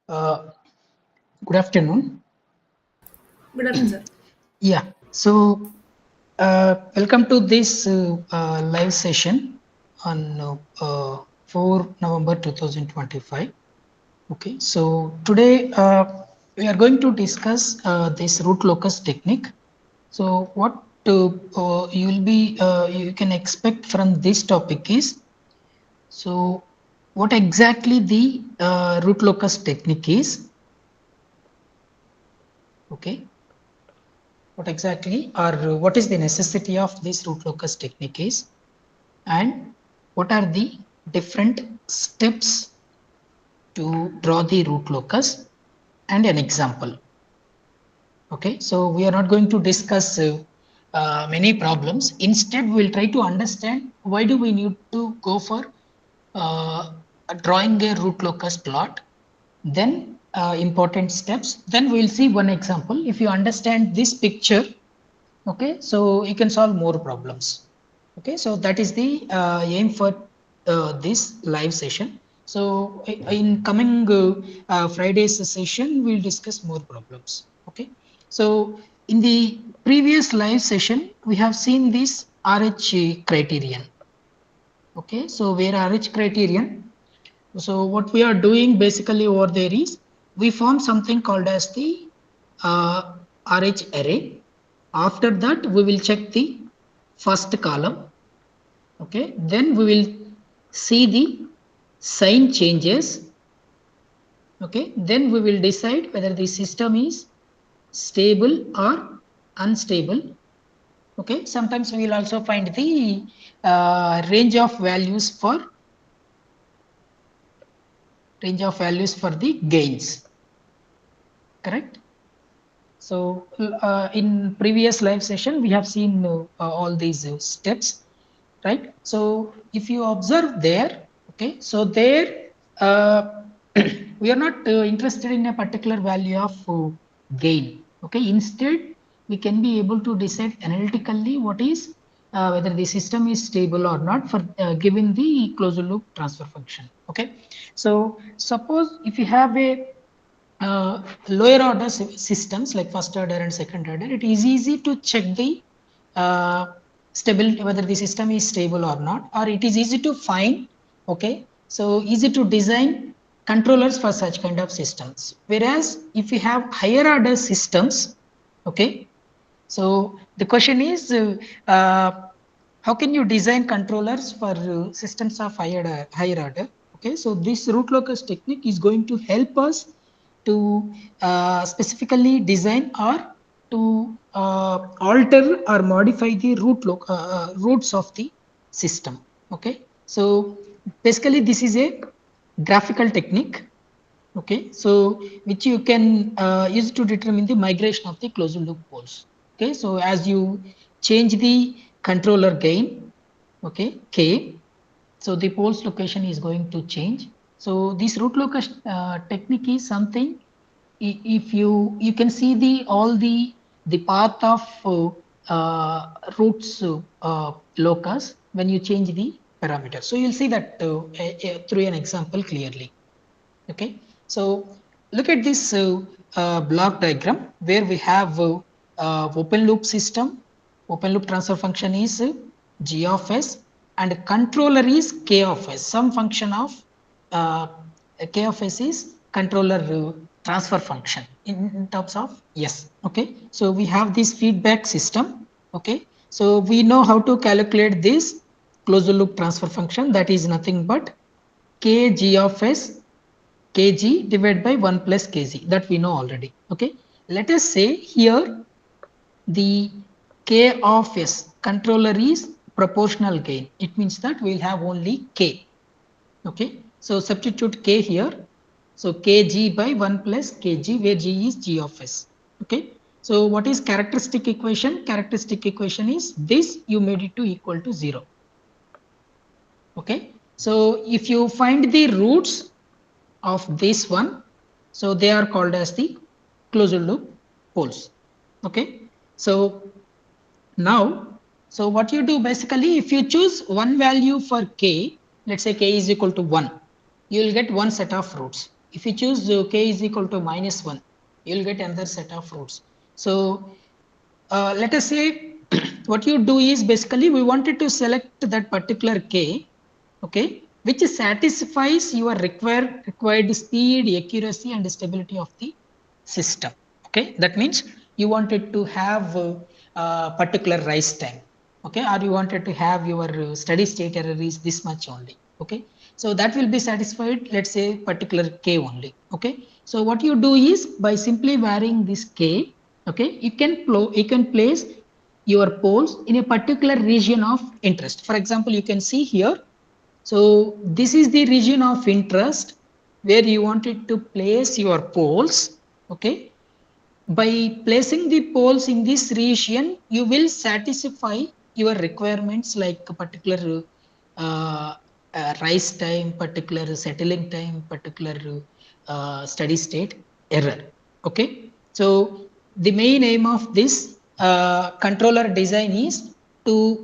Uh, Good afternoon. Good afternoon, sir. Yeah, so welcome to this live session on 4 November 2025. Okay, so today we are going to discuss this root locus technique. So what you can expect from this topic is, so what exactly the root locus technique is, okay, what exactly or what is the necessity of this root locus technique is, and what are the different steps to draw the root locus and an example. Okay, so we are not going to discuss many problems. Instead, we'll try to understand why do we need to go for drawing a root locus plot, then important steps. Then we'll see one example. If you understand this picture, okay, so you can solve more problems. Okay, so that is the aim for this live session. So in coming Friday's session, we'll discuss more problems. Okay, so in the previous live session, we have seen this RH criterion. Okay, so where RH criterion, so what we are doing basically over there is we form something called as the RH array. After that, we will check the first column. Okay, then we will see the sign changes. Okay, then we will decide whether the system is stable or unstable. Okay, sometimes we will also find the range of values for the gains. Correct. So in previous live session, we have seen all these steps, right? So if you observe there, okay, so there we are not interested in a particular value of gain. Okay, instead we can be able to decide analytically what is whether the system is stable or not for given the closed loop transfer function. Okay, so suppose if you have a lower order systems like first order and second order, it is easy to check the uh, stability, whether the system is stable or not, or it is easy to find. Okay, so easy to design controllers for such kind of systems. Whereas if you have higher order systems, okay, so the question is, how can you design controllers for systems of higher order? Okay, so this root locus technique is going to help us to specifically design or to alter or modify the roots of the system. Okay, so basically this is a graphical technique. Okay, so which you can use to determine the migration of the closed loop poles. Okay, so as you change the controller gain, okay, k, so the poles location is going to change. So this root locus technique is something, if you can see the all the path of roots locus when you change the parameter. So you'll see that through an example clearly. Okay, so look at this block diagram where we have open loop system. Open loop transfer function is g of s, and controller is k of s. Some function of uh, k of s is controller transfer function in terms of yes. Okay, so we have this feedback system. Okay, so we know how to calculate this closed loop transfer function, that is nothing but k g of s kg divided by 1 plus kg, that we know already. Okay, let us say here the k of s controller is proportional gain. It means that we'll have only k. Okay, so substitute k here. So kg by 1 plus kg, where g is g of s. Okay, so what is characteristic equation? Characteristic equation is this, you made it to equal to 0. Okay, so if you find the roots of this one, so they are called as the closed loop poles. Okay, so now, so what you do basically, if you choose one value for k, let's say k is equal to 1, you will get one set of roots. If you choose k is equal to -1, you'll get another set of roots. So let us say what you do is basically we wanted to select that particular k, okay, which satisfies your required speed, accuracy, and stability of the system. Okay, that means you wanted to have particular rise time, okay, or you wanted to have your steady state error is this much only. Okay, so that will be satisfied, let's say particular k only. Okay, so what you do is by simply varying this k, okay, you can place your poles in a particular region of interest. For example, you can see here, so this is the region of interest where you wanted to place your poles. Okay, by placing the poles in this region, you will satisfy your requirements like a particular uh, rise time, particular settling time, particular steady state error. Okay, so the main aim of this controller design is to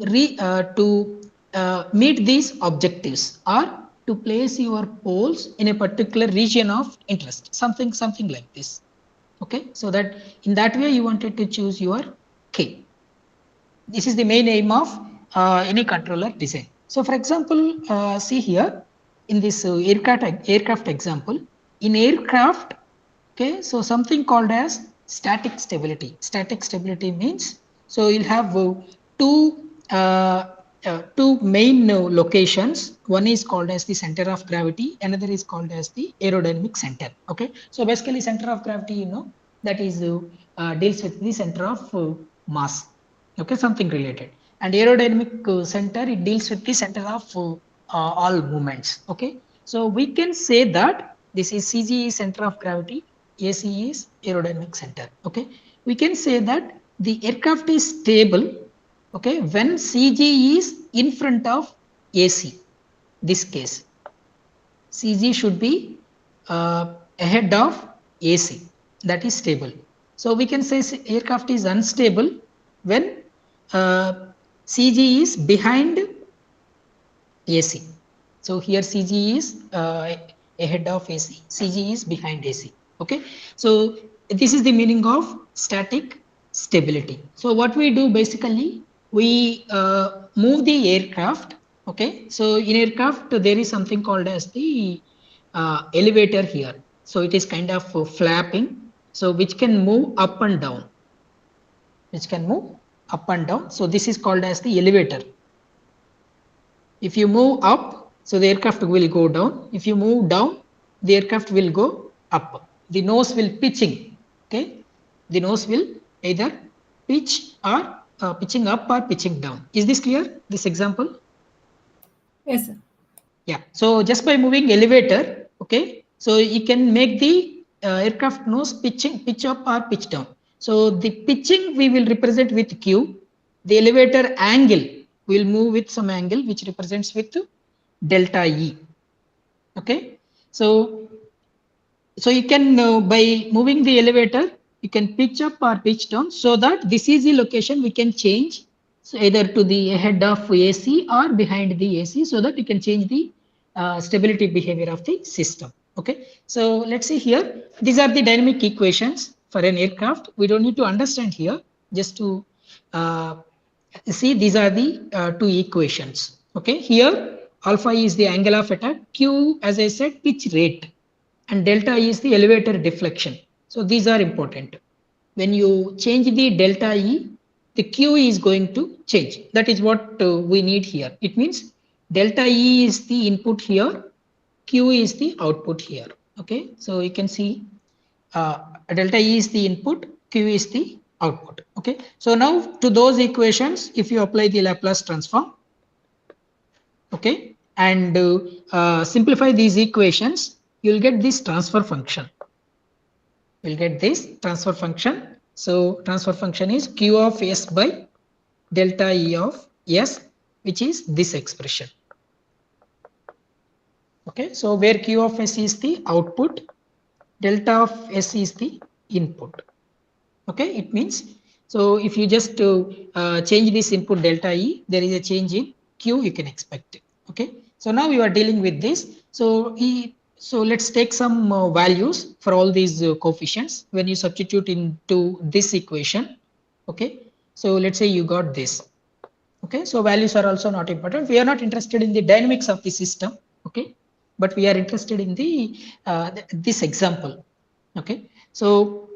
meet these objectives or to place your poles in a particular region of interest, something like this. Okay, so that in that way you wanted to choose your k. This is the main aim of any controller design. So for example, see here in this aircraft example, in aircraft, okay, so something called as static stability. Static stability means, so you'll have two main locations. One is called as the center of gravity, another is called as the aerodynamic center. Okay, so basically center of gravity, that is deals with the center of mass. Okay, something related. And aerodynamic center, it deals with the center of all movements. Okay, so we can say that this is CG is center of gravity, AC is aerodynamic center. Okay, we can say that the aircraft is stable, okay, when CG is in front of AC. This case CG should be ahead of AC, that is stable. So we can say aircraft is unstable when CG is behind AC. So here CG is ahead of AC, CG is behind AC. Okay, so this is the meaning of static stability. So what we do basically, we move the aircraft. Okay, so in aircraft there is something called as the elevator here. So it is kind of flapping, so which can move up and down, which can move up and down. So this is called as the elevator. If you move up, so the aircraft will go down. If you move down, the aircraft will go up. The nose will pitching. Okay, the nose will either pitch or pitching up or pitching down. Is this clear? This example? Yes, sir. Yeah. So just by moving elevator, okay, so you can make the aircraft nose pitch up or pitch down. So the pitching we will represent with Q. The elevator angle will move with some angle which represents with delta E. Okay. So you can by moving the elevator, you can pitch up or pitch down, so that this is the location we can change. So either to the head of AC or behind the AC, so that you can change the stability behavior of the system. Okay, so let's see here. These are the dynamic equations for an aircraft. We don't need to understand here, just to uh, see these are the two equations. Okay, here alpha is the angle of attack, Q as I said pitch rate, and delta is the elevator deflection. So these are important. When you change the delta E, the Q is going to change. That is what we need here. It means delta E is the input here, Q is the output here. Okay, so you can see delta E is the input, Q is the output. Okay, so now to those equations, if you apply the Laplace transform, okay, and simplify these equations, you'll get this transfer function. We'll get this transfer function. So transfer function is Q of S by delta E of S, which is this expression. Okay, so where Q of S is the output, delta of S is the input. Okay, it means, so if you just change this input delta E, there is a change in Q you can expect it. Okay, so now you are dealing with this. So So let's take some values for all these coefficients when you substitute into this equation. Okay, so let's say you got this. Okay, so values are also not important. We are not interested in the dynamics of the system. Okay, but we are interested in the this example. Okay, so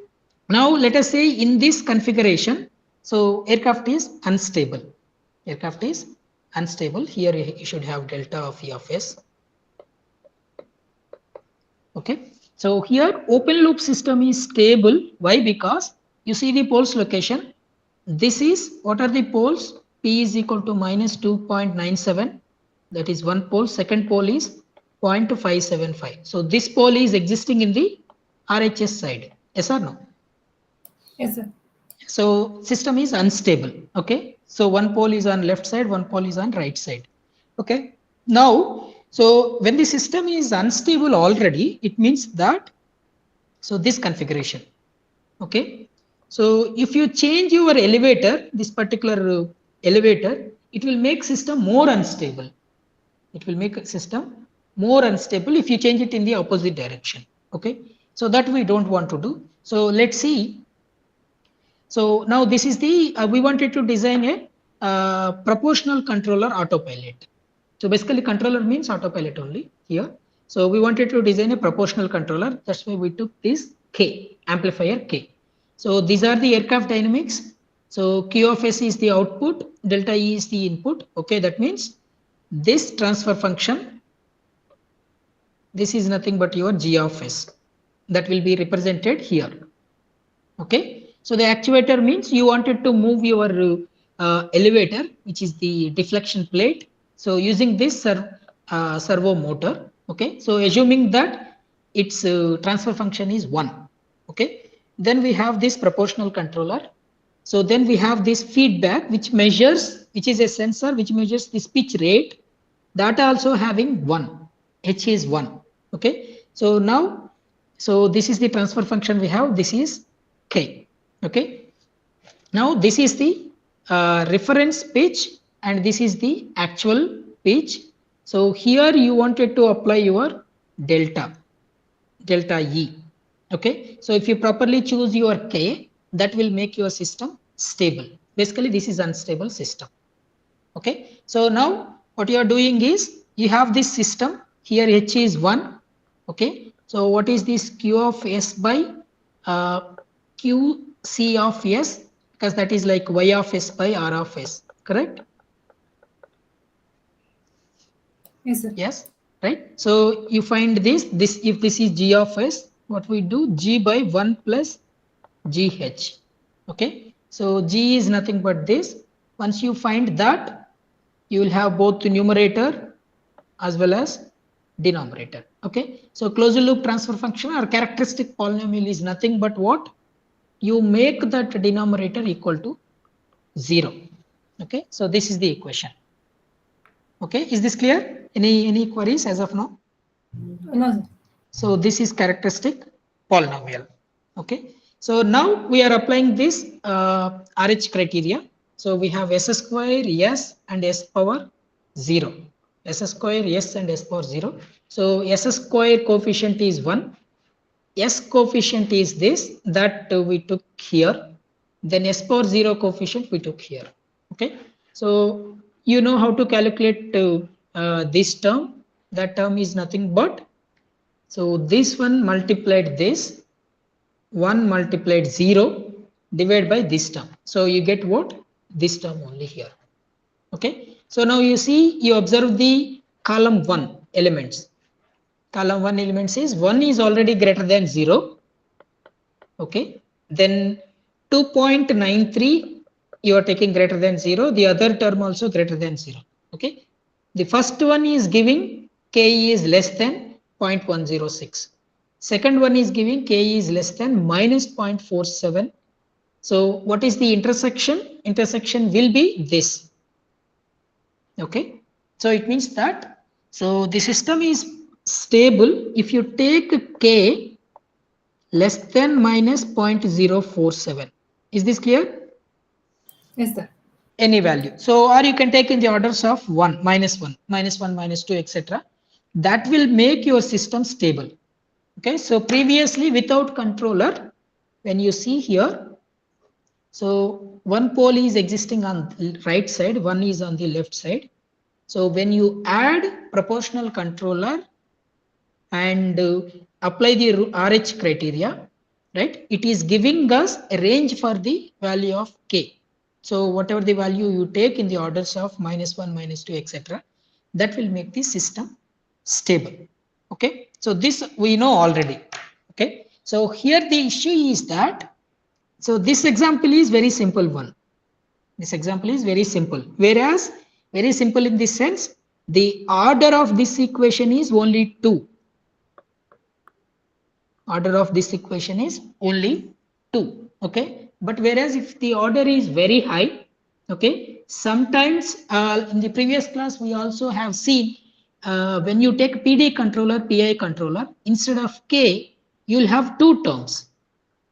now let us say in this configuration, so aircraft is unstable. Aircraft is unstable. Here you should have delta of E of S. Okay, so here open loop system is stable. Why? Because you see the poles location. This is, what are the poles? P is equal to minus 2.97. That is one pole. Second pole is 0.575. So this pole is existing in the RHS side. Yes or no? Yes, sir. So system is unstable. Okay, so one pole is on left side, one pole is on right side. Okay, now so when the system is unstable already, it means that, so this configuration. Okay, so if you change your elevator, this particular elevator, it will make system more unstable. It will make a system more unstable if you change it in the opposite direction. Okay, so that we don't want to do. So let's see. So now this is the, we wanted to design a proportional controller autopilot. So basically controller means autopilot only here. So we wanted to design a proportional controller. That's why we took this K, amplifier K. So these are the aircraft dynamics. So Q of S is the output, delta E is the input. Okay, that means this transfer function, this is nothing but your G of S, that will be represented here. Okay, so the actuator means you wanted to move your elevator, which is the deflection plate. So using this servo motor. Okay, so assuming that its transfer function is 1. Okay, then we have this proportional controller. So then we have this feedback which measures, which is a sensor which measures the pitch rate, that also having 1. H is 1. Okay, so now, so this is the transfer function we have. This is K. Okay, now this is the reference pitch and this is the actual pitch. So here you wanted to apply your delta E. Okay, so if you properly choose your K, that will make your system stable. Basically this is unstable system. Okay, so now what you are doing is you have this system here, H is 1. Okay, so what is this Q of S by Q C of S, because that is like Y of S by R of S, correct? Yes, sir. Yes, right. So you find this if this is G of S, what we do, G by 1 plus GH. Okay, so G is nothing but this. Once you find that, you will have both the numerator as well as denominator. Okay, so closed loop transfer function or characteristic polynomial is nothing but what? You make that denominator equal to 0. Okay, so this is the equation. Okay, is this clear? Any queries as of now? No, sir. So this is characteristic polynomial. Okay, so now we are applying this RH criteria. So we have S square S and S power 0. S square S and S power 0. So S square coefficient is 1. S coefficient is this, that we took here. Then S power 0 coefficient we took here. Okay, so you know how to calculate this term. That term is nothing but, so this one multiplied this, 1 multiplied 0 divided by this term. So you get what? This term only here. Okay, so now you see, you observe the column 1 elements. Column 1 elements is 1 is already greater than 0. Okay, then 2.93 you are taking greater than 0, the other term also greater than 0. Okay, the first one is giving K is less than 0.106. Second one is giving K is less than minus 0.47. So what is the intersection? Intersection will be this. Okay, so it means that, so the system is stable if you take K less than minus 0.047. Is this clear? Yes, sir. Any value. So, or you can take in the orders of 1, minus 1, minus 1, minus 2, etc. That will make your system stable. Okay, so previously without controller, when you see here, so one pole is existing on the right side, one is on the left side. So when you add proportional controller and apply the RH criteria, right? It is giving us a range for the value of K. So whatever the value you take in the orders of -1, -2, etc., that will make the system stable. Okay, so this we know already. Okay, so here the issue is that, so this example is very simple one. This example is very simple. Whereas very simple in this sense, the order of this equation is only 2. Order of this equation is only 2. Okay. But whereas if the order is very high, okay, sometimes in the previous class we also have seen when you take PD controller, PI controller, instead of K, you'll have two terms,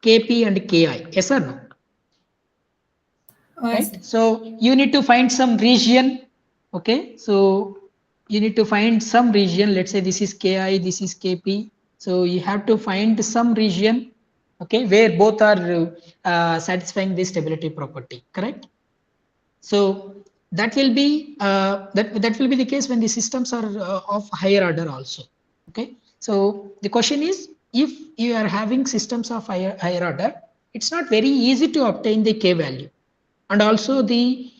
KP and KI. Yes or no? Yes, sir. Right? So you need to find some region. Okay, so you need to find some region. Let's say this is Ki, this is Kp. So you have to find some region, okay, where both are satisfying this stability property. Correct? So that will be that will be the case when the systems are of higher order also. Okay. So the question is, if you are having systems of higher order, it's not very easy to obtain the K value, and also the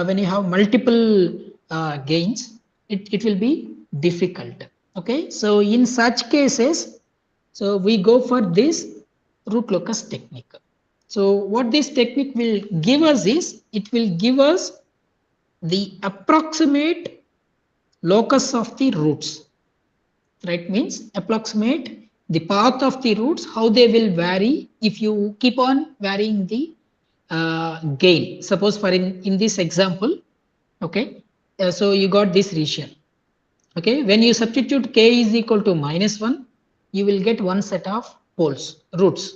when you have multiple gains, it will be difficult. Okay. So in such cases, so we go for this root locus technique. So what this technique will give us is, it will give us the approximate locus of the roots, right? Means approximate the path of the roots, how they will vary if you keep on varying the gain. Suppose for in this example, okay, so you got this region. Okay, when you substitute k is equal to -1, you will get one set of poles, roots.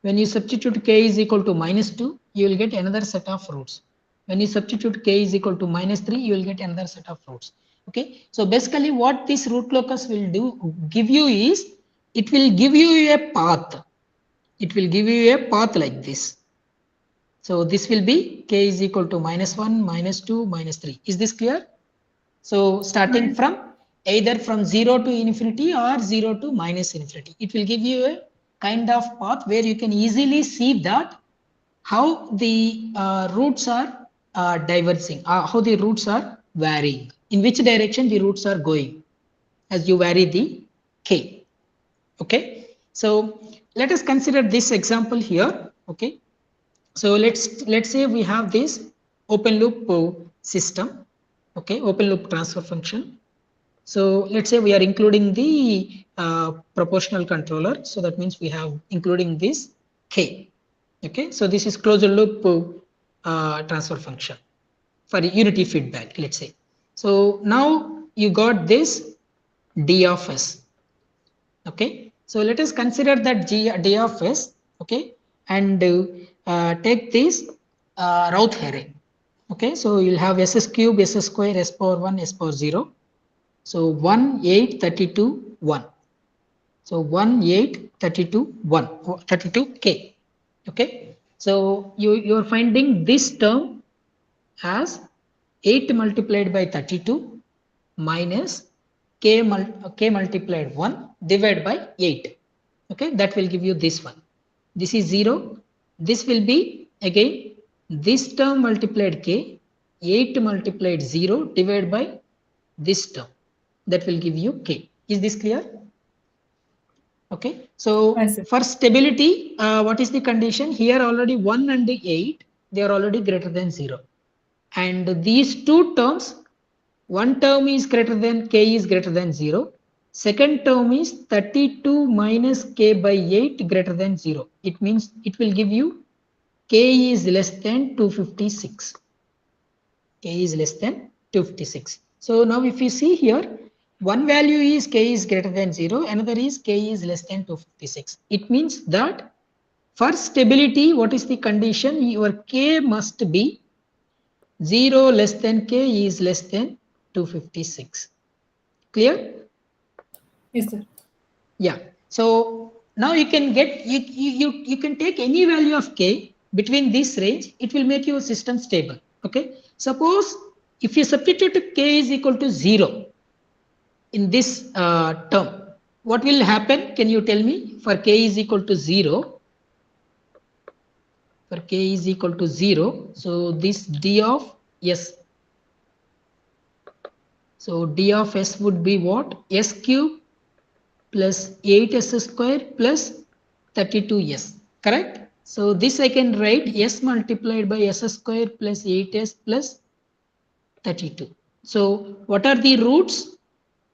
When you substitute k is equal to -2, you will get another set of roots. When you substitute k is equal to -3, you will get another set of roots. Okay, so basically what this root locus will do, give you is, it will give you a path. It will give you a path like this. So this will be k is equal to -1, -2, -3. Is this clear? So starting Yes, from either from 0 to infinity or 0 to -infinity, it will give you a kind of path where you can easily see that how the roots are diverging, how the roots are varying, in which direction the roots are going as you vary the k. Okay, so let us consider this example here. Okay, so let's say we have this open loop system. Okay, open loop transfer function. So let's say we are including the proportional controller. So that means we have including this k. Okay, so this is closed loop transfer function for unity feedback, let's say. So now you got this d of s. Okay, so let us consider that d of s. Okay, and take this Routh array. Okay, so you'll have s cube, s square, s power 1, s power 0. So 1, 8, 32, 1. So 1, 8, 32, 1, 32k. Okay. So you're finding this term as 8 multiplied by 32 minus k multiplied 1 divided by 8. Okay. That will give you this one. This is 0. This will be again this term multiplied k, 8 multiplied 0 divided by this term. That will give you k. Is this clear? Okay, so yes, sir. for stability, what is the condition? Here already 1 and 8, they are already greater than 0. And these two terms, one term is greater than k is greater than 0. Second term is 32 minus k by 8 greater than 0. It means it will give you k is less than 256. K is less than 256. So now if you see here, one value is k is greater than 0, another is k is less than 256. It means that for stability, what is the condition? Your k must be 0 less than k is less than 256. Clear? Yes, sir. Yeah. So now you can get you can take any value of k between this range. It will make your system stable. Okay. Suppose if you substitute k is equal to 0 in this term, what will happen? Can you tell me? For k is equal to 0, for k is equal to 0, so this d of s, so d of s would be what? S cube plus 8s square plus 32s, correct? So this I can write s multiplied by s square plus 8s plus 32. So what are the roots?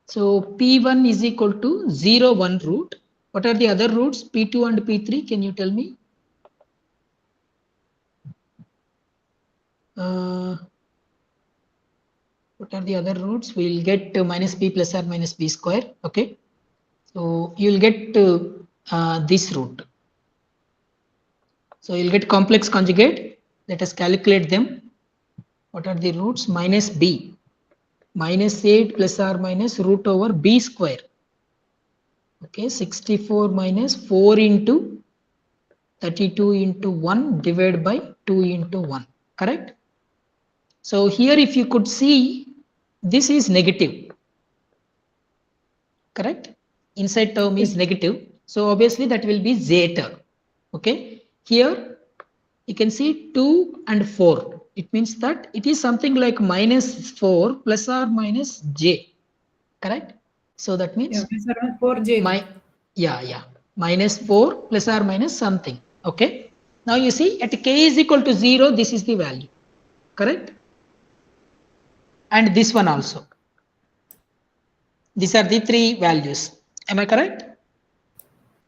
So p1 is equal to 0, 1 root. What are the other roots? p2 and p3, can you tell me? What are the other roots? We will get minus b plus or minus b square. Okay. So you will get this root. So you'll get complex conjugate. Let us calculate them. What are the roots? Minus b. Minus 8 plus or minus root over b square. Okay, 64 minus 4 into 32 into 1 divided by 2 into 1. Correct? So here if you could see, this is negative. Correct? Inside term is Yes. negative. So obviously that will be zeta. Okay. Here you can see 2 and 4. It means that it is something like minus 4 plus or minus j. Correct? So that Yeah, means it's around 4J. my, yeah, minus 4 plus or minus something. Okay. Now you see at k is equal to 0, this is the value. Correct? And this one also. These are the three values. Am I correct?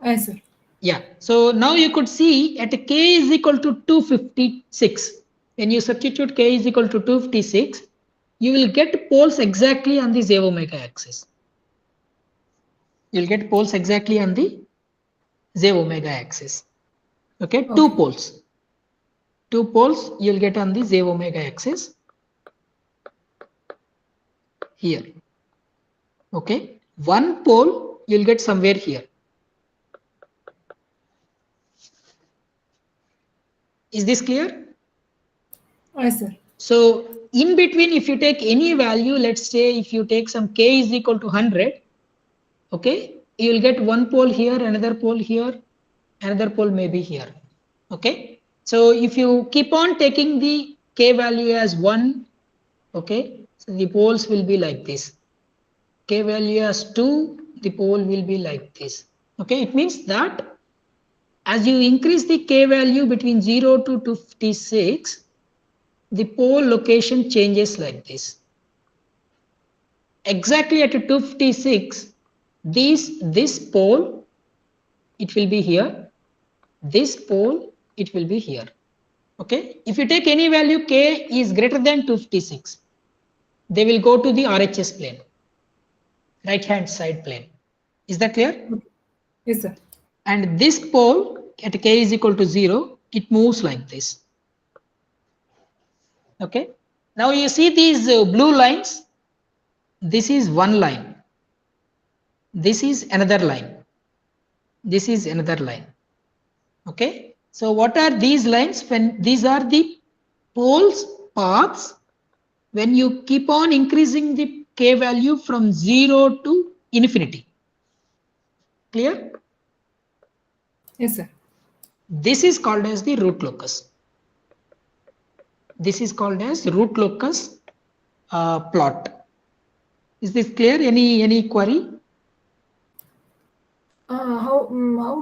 Yes, sir. Yeah. So now you could see at k is equal to 256. When you substitute k is equal to 256, you will get poles exactly on the z omega axis. You'll get poles exactly on the z omega axis. Okay, two Okay. poles. Two poles you'll get on the z omega axis here. Okay, one pole you'll get somewhere here. Is this clear? Yes, sir. So in between, if you take any value, let's say if you take some k is equal to 100, okay, you will get one pole here, another pole here, another pole maybe here. Okay, so if you keep on taking the k value as 1, okay, so the poles will be like this. K value as 2, the pole will be like this. Okay, it means that as you increase the k value between 0 to 256, the pole location changes like this. Exactly at 256, this pole, it will be here. This pole, it will be here. Okay. If you take any value k is greater than 256, they will go to the RHS plane, right hand side plane. Is that clear? Okay. Yes, sir. And this pole at k is equal to 0, it moves like this. Okay. Now you see these blue lines. This is one line. This is another line. This is another line. Okay. So what are these lines? When these are the poles paths, when you keep on increasing the k value from 0 to infinity. Clear? Yes, sir. This is called as the root locus. This is called as root locus plot. Is this clear? Any query? How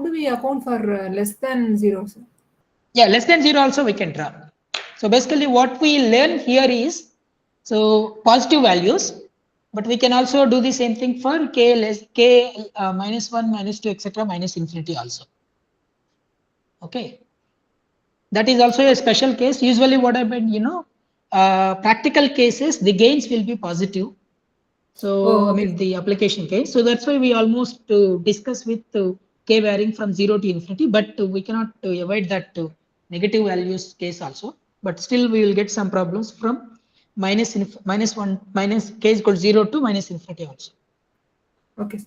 do we account for less than 0, sir? Yeah, less than 0 also we can draw. So basically what we learn here is, so positive values, but we can also do the same thing for k less k minus 1, minus 2, etc. minus infinity also. Okay. That is also a special case. Usually what happened, practical cases, the gains will be positive. So, Oh, I okay, mean, sir. the application case. So that's why we almost discuss with k varying from 0 to infinity, but we cannot avoid that negative values case also. But still, we will get some problems from minus 1 minus k is equal to 0 to minus infinity also. Okay.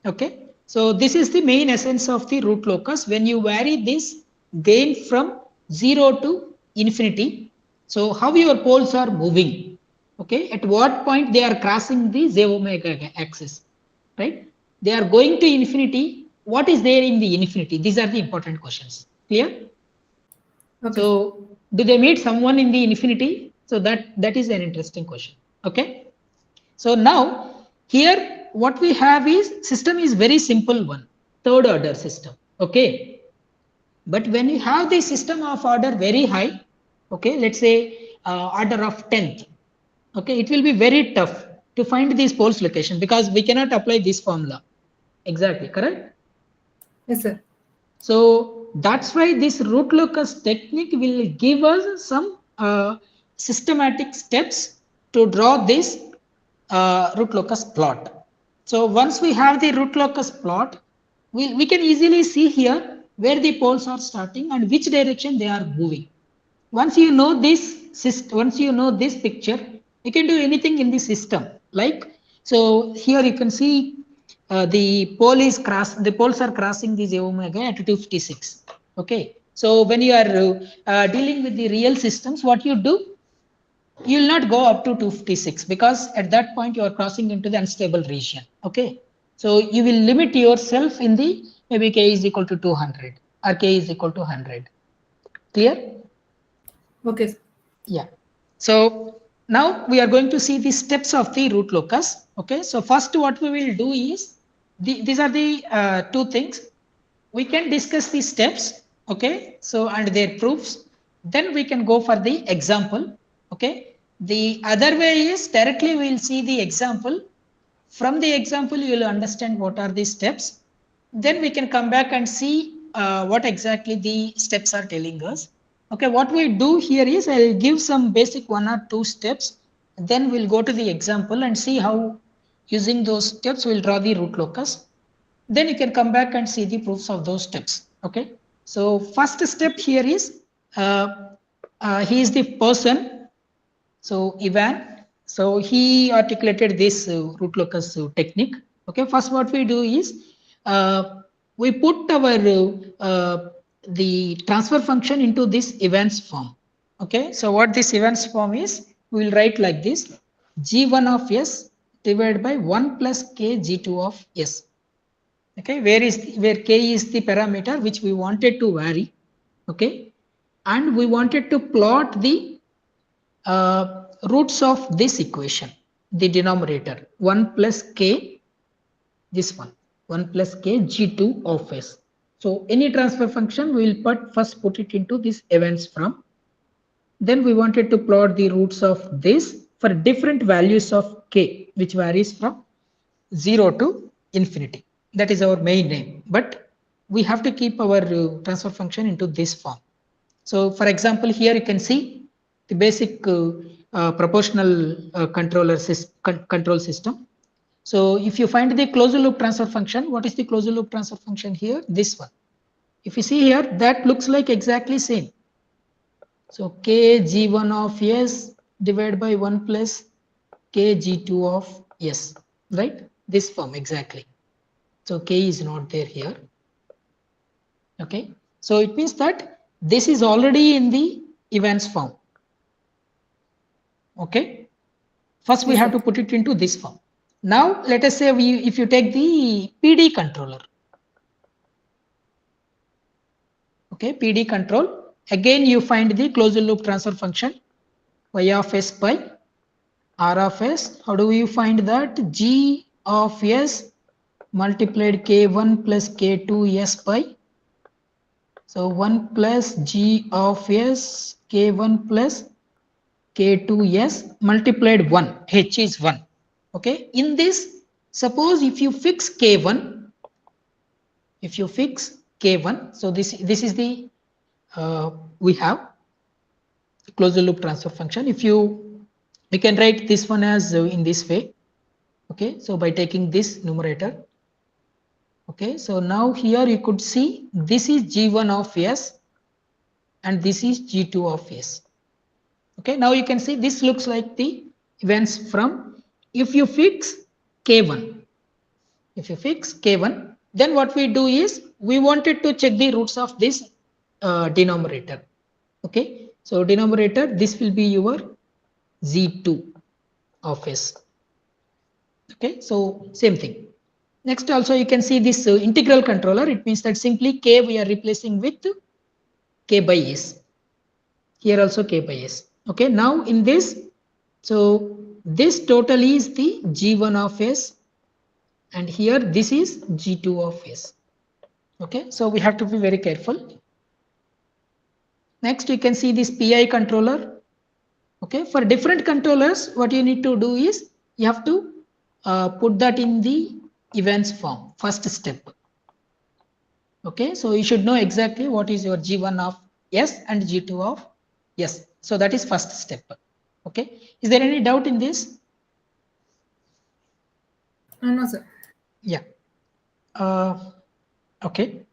Okay, so this is the main essence of the root locus. When you vary this gain from 0 to infinity, so how your poles are moving, okay, at what point they are crossing the z omega axis, right? They are going to infinity. What is there in the infinity? These are the important questions. Clear? Okay, sir. So do they meet someone in the infinity? So that is an interesting question. Okay. So now here what we have is system is very simple one, third order system. Okay. But when you have the system of order very high, okay, let's say order of 10th, okay, it will be very tough to find these poles location because we cannot apply this formula. Exactly, correct? Yes, sir. So that's why this root locus technique will give us some systematic steps to draw this root locus plot. So once we have the root locus plot, we can easily see here where the poles are starting and which direction they are moving. Once you know this once you know this picture, you can do anything in the system. Like, so here you can see the poles are crossing this omega at 256. Okay, so when you are dealing with the real systems, what you do, you will not go up to 256 because at that point you are crossing into the unstable region. Okay, so you will limit yourself in the maybe k is equal to 200 or k is equal to 100. Clear? Okay, sir. Yeah. So now we are going to see the steps of the root locus. Okay. So first what we will do is these are the two things. We can discuss the steps. Okay. So and their proofs. Then we can go for the example. Okay. The other way is directly we will see the example. From the example, you will understand what are the steps. Then we can come back and see what exactly the steps are telling us. Okay, what we do here is I'll give some basic one or two steps. Then we'll go to the example and see how using those steps we'll draw the root locus. Then you can come back and see the proofs of those steps. Okay, so first step here is he is the person, so Ivan, so he articulated this root locus technique. Okay, first what we do is we put our the transfer function into this events form. Okay, so what this events form is, we will write like this: g1 of s divided by 1 plus k g2 of s. Okay, where k is the parameter which we wanted to vary. Okay, and we wanted to plot the roots of this equation, the denominator 1 plus k, this one plus k g2 of s. So any transfer function we will first put it into this events from. Then we wanted to plot the roots of this for different values of k, which varies from 0 to infinity. That is our main aim. But we have to keep our transfer function into this form. So for example, here you can see the basic proportional control system. So if you find the closed loop transfer function, what is the closed loop transfer function here? This one. If you see here, that looks like exactly same. So k g1 of s divided by 1 plus k g2 of s, right? This form exactly. So k is not there here. Okay. So it means that this is already in the events form. Okay. First we Yes, have sir. to put it into this form. Now let us say if you take the PD controller, okay, PD control, again you find the closed loop transfer function y of s by r of s. How do you find that? G of s multiplied k1 plus k2 s by, so 1 plus g of s k1 plus k2s multiplied 1, h is 1. Okay, in this, suppose if you fix k1, if you fix k1, so this is the we have closed loop transfer function. If you, we can write this one as in this way. Okay, so by taking this numerator. Okay, so now here you could see this is g1 of s and this is g2 of s. Okay, now you can see this looks like the events from, if you fix k1. If you fix k1, then what we do is we wanted to check the roots of this denominator. Okay, so denominator, this will be your z2 of s. Okay, so same thing. Next also you can see this integral controller. It means that simply k we are replacing with k by s. Here also k by s. Okay, now in this, so this total is the g1 of s, and here this is g2 of s. Okay, so we have to be very careful. Next, you can see this PI controller. Okay, for different controllers, what you need to do is you have to put that in the events form, first step. Okay, so you should know exactly what is your G1 of S and G2 of S. So that is first step. Okay, is there any doubt in this? No, sir. Yeah. Uh, okay.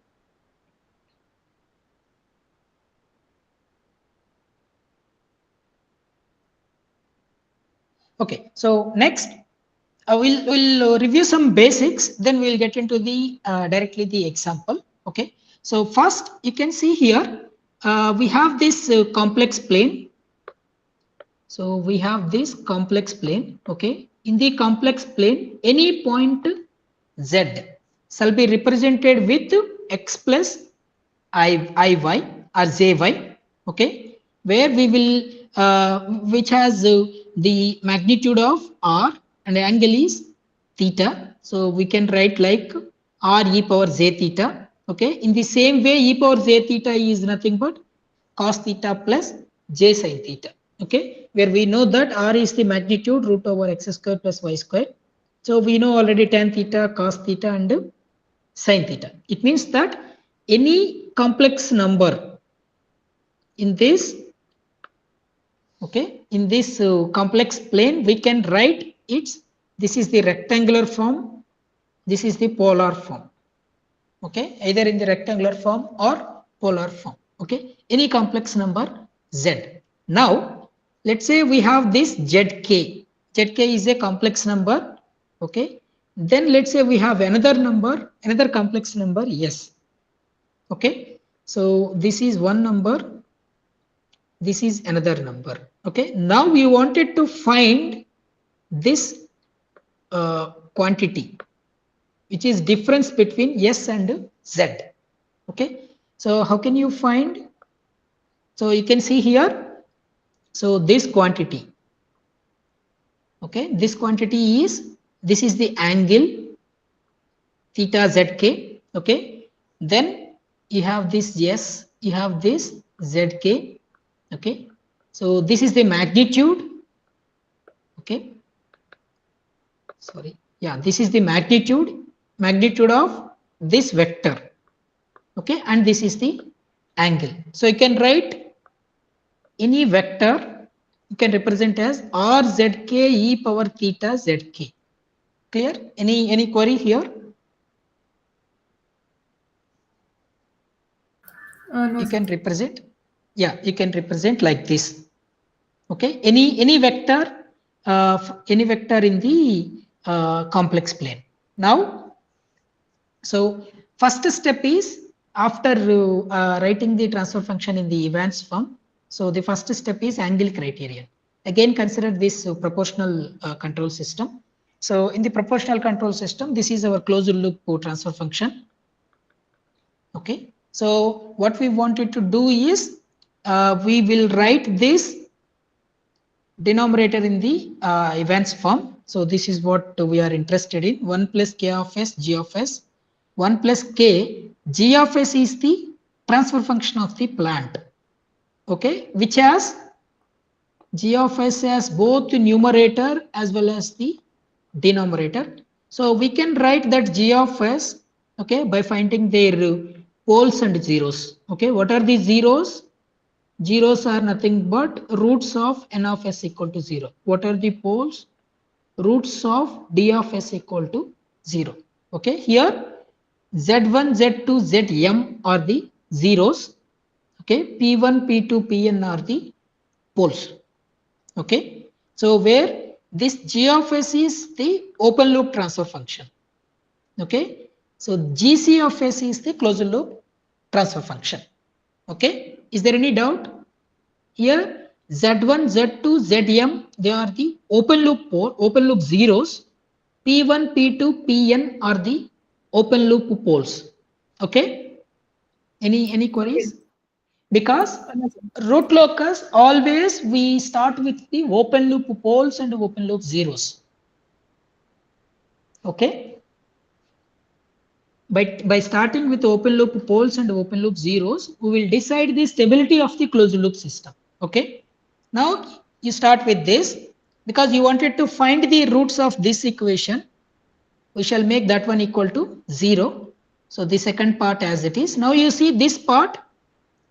Okay, so next we'll review some basics, then we'll get into the directly the example. Okay, so first you can see here we have this complex plane. So we have this complex plane. Okay, in the complex plane, any point z shall be represented with x plus iy or zy. Okay, where we will which has the magnitude of r and the angle is theta. So we can write like r e power j theta. Okay, in the same way, e power j theta is nothing but cos theta plus j sin theta. Okay, where we know that r is the magnitude root over x square plus y square. So we know already tan theta, cos theta, and sin theta. It means that any complex number in this, okay, in this complex plane, we can write its, this is the rectangular form, this is the polar form. Okay, either in the rectangular form or polar form. Okay, any complex number z. Now let's say we have this zk. Zk is a complex number. Okay, then let's say we have another number, another complex number s. Okay, so this is one number, this is another number. Okay, now we wanted to find this quantity, which is difference between s and z. Okay, so how can you find? So you can see here, so this quantity, okay, this quantity is, this is the angle theta zk. Okay, then you have this s, you have this zk. Okay, so this is the magnitude. Okay, sorry, yeah, this is the magnitude of this vector. Okay, and this is the angle. So you can write any vector, you can represent as rzk e power theta zk. Clear? Any query here? No, You sir. can represent, yeah, you can represent like this. Okay, any vector, any vector in the complex plane. Now, so first step is, after writing the transfer function in the events form, so the first step is angle criterion. Again, consider this proportional control system. So in the proportional control system, this is our closed loop transfer function. Okay, so what we wanted to do is we will write this denominator in the events form. So this is what we are interested in, 1 plus k of s g of s. 1 plus k g of s is the transfer function of the plant. Okay, which has g of s as both the numerator as well as the denominator. So we can write that g of s, okay, by finding their poles and zeros. Okay, what are the zeros? Zeros are nothing but roots of n of s equal to 0. What are the poles? Roots of d of s equal to 0. Okay, here z1, z2, zm are the zeros. Okay, p1, p2, pn are the poles. Okay, so where this g of s is the open loop transfer function. Okay, so GC of S is the closed loop transfer function. Okay, is there any doubt? Here Z1, Z2, Zm, they are the open loop pole, open loop zeros. P1, P2, Pn are the open loop poles. Okay, any Okay. queries? Because No, sir. root locus always we start with the open loop poles and open loop zeros. Okay, by starting with open loop poles and open loop zeros, we will decide the stability of the closed loop system. Okay, now you start with this because you wanted to find the roots of this equation. We shall make that one equal to 0. So the second part as it is. Now you see this part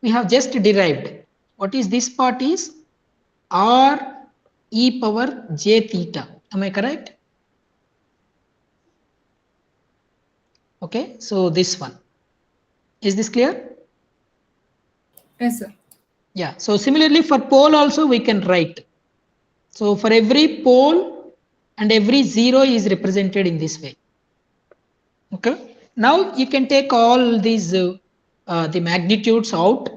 we have just derived. What is this part is r e power j theta. Am I correct? Okay, so this one. Is this clear? Yes, sir. Yeah, so similarly for pole also we can write. So for every pole and every zero is represented in this way. Okay, now you can take all these the magnitudes out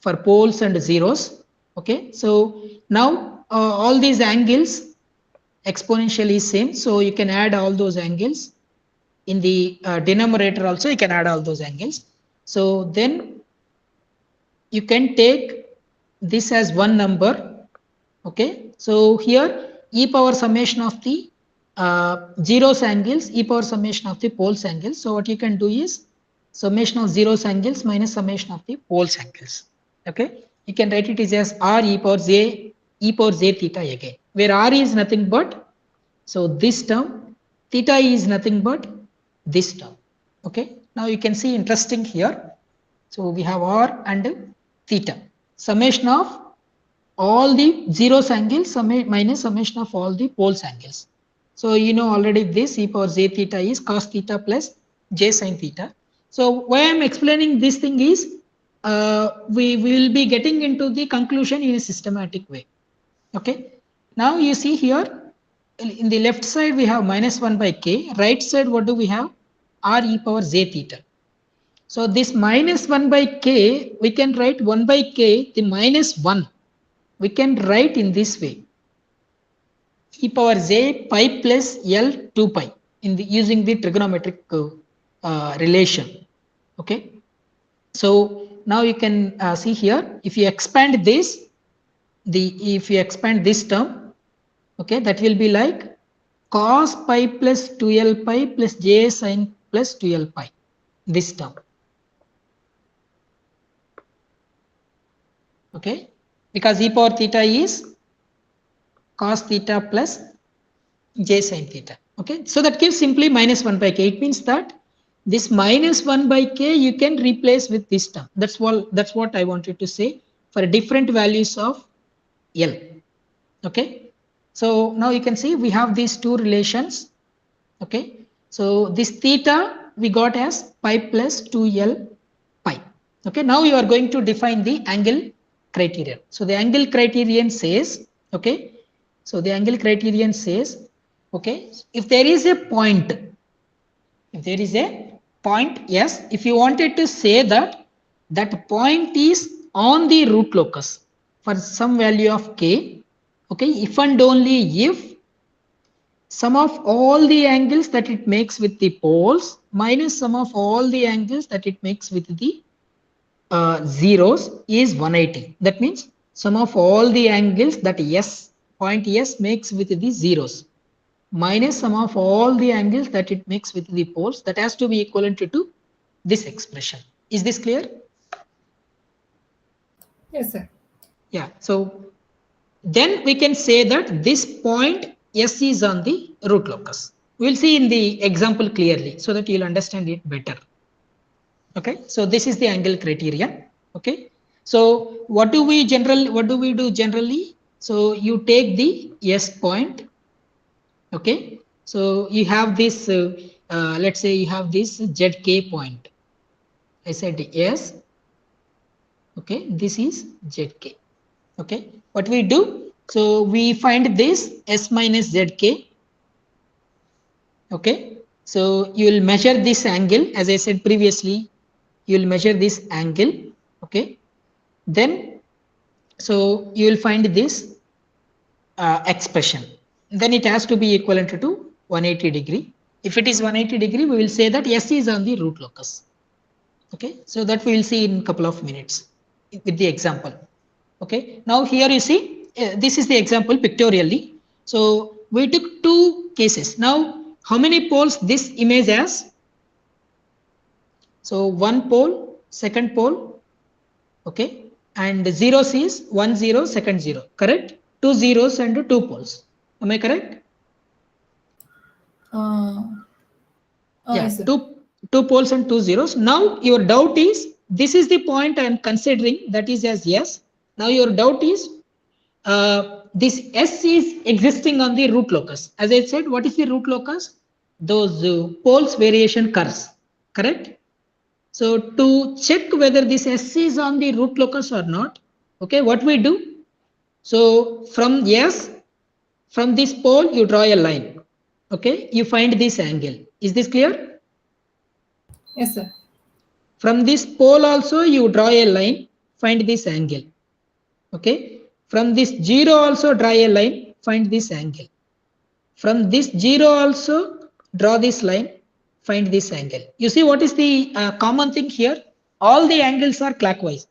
for poles and zeros. Okay, so now all these angles exponential is same, so you can add all those angles in the denominator also. You can add all those angles. So then you can take this as one number. Okay, so here e power summation of the zeros angles, e power summation of the poles angles. So what you can do is summation of zeros angles minus summation of the poles angles. Okay, you can write it as r e power j theta again, where r is nothing but, so this term, theta is nothing but this term. Okay, now you can see interesting here. So we have r and theta, summation of all the zeros angles minus summation of all the poles angles. So you know already this e power j theta is cos theta plus j sin theta. So why I am explaining this thing is we will be getting into the conclusion in a systematic way. Okay. Now you see here in the left side we have minus 1 by k. Right side what do we have? R e power j theta. So this minus 1 by k, we can write 1 by k, the minus 1. We can write in this way. E power j pi plus L 2 pi in the using the trigonometric relation. Okay. So now you can see here, if you expand this, if you expand this term, okay, that will be like cos pi plus 2l pi plus j sin plus 2l pi, this term. Okay, because e power theta is cos theta plus j sin theta. Okay, so that gives simply minus 1 by k. It means that this minus 1 by k you can replace with this term. That's what I wanted to say for different values of L. Okay, so now you can see we have these two relations. Okay, so this theta we got as pi plus 2l pi. Okay, now you are going to define the angle criterion. So the angle criterion says, okay, so the angle criterion says, okay, if there is a point, if there is a point, yes, if you wanted to say that that point is on the root locus for some value of k, okay, if and only if sum of all the angles that it makes with the poles minus sum of all the angles that it makes with the zeros is 180. That means sum of all the angles that S, point S makes with the zeros minus sum of all the angles that it makes with the poles, that has to be equivalent to this expression. Is this clear? Yes, sir. Yeah. So then we can say that this point S is on the root locus. We'll see in the example clearly so that you'll understand it better. Okay, so this is the angle criterion. Okay, so what do we do generally? So you take the S point. Okay, so you have this let's say you have this ZK point. I said S. Okay, this is ZK. Okay, what we do? So we find this S minus ZK. Okay, So you will measure this angle, as I said previously, you will measure this angle. Okay, then so you will find this expression. Then it has to be equivalent to 180-degree. If it is 180-degree, we will say that S is on the root locus. Okay, so that we will see in a couple of minutes with the example. Okay, now here you see this is the example pictorially. So we took two cases. Now how many poles this image has? So one pole, second pole, okay, and zeros is 1 0, second 0, correct? Two zeros and two poles, am I correct? Uh, Yeah, yes, sir. two poles and two zeros. Now your doubt is, this is the point I am considering, that is as yes. Now your doubt is this S is existing on the root locus. As I said, what is the root locus? Those poles variation curves, correct? So to check whether this S is on the root locus or not, okay, what we do? So from yes, from this pole you draw a line. Okay, you find this angle. Is this clear? Yes, sir. From this pole also you draw a line, find this angle. Okay, from this 0 also draw a line, find this angle. From this 0 also draw this line, find this angle. You see what is the common thing here? All the angles are clockwise,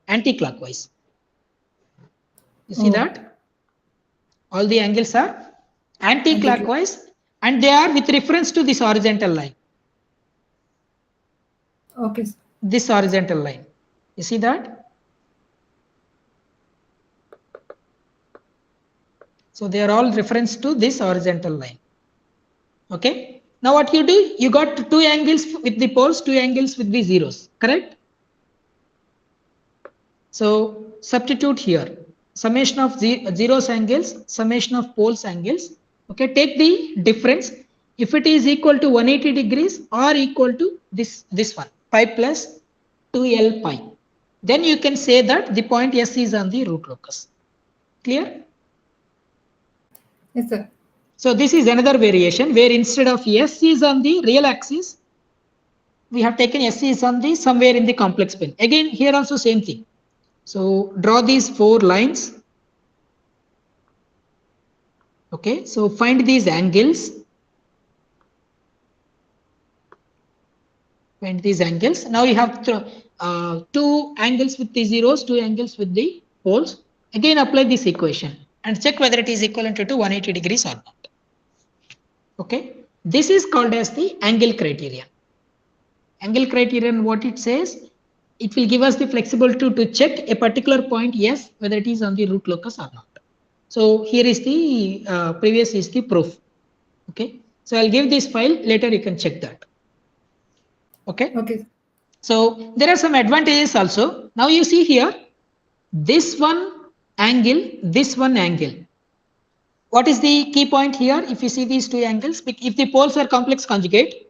anti-clockwise. You see Oh, that? All the angles are anti-clock. anti-clockwise and they are with reference to this horizontal line. Okay, sir. This horizontal line. You see that? So they are all reference to this horizontal line. Okay. Now what you do? You got two angles with the poles, two angles with the zeros, correct? So substitute here. Summation of zeros angles, summation of poles angles. Okay, take the difference. If it is equal to 180 degrees or equal to this one, pi plus 2l pi, then you can say that the point S is on the root locus. Clear? Yes, sir. So this is another variation where instead of S is on the real axis, we have taken S is on the somewhere in the complex plane. Again, here also same thing. So draw these four lines. Okay, so find these angles. Find these angles. Now you have two angles with the zeros, two angles with the poles. Again, apply this equation and check whether it is equivalent to 180 degrees or not. Okay, this is called as the angle criterion. Angle criterion, what it says, it will give us the flexibility to check a particular point, yes, whether it is on the root locus or not. So here is the previous is the proof. Okay, so I'll give this file later, you can check that. Okay, Okay. so there are some advantages also. Now you see here, this one angle, this one angle. What is the key point here? If you see these two angles, if the poles are complex conjugate,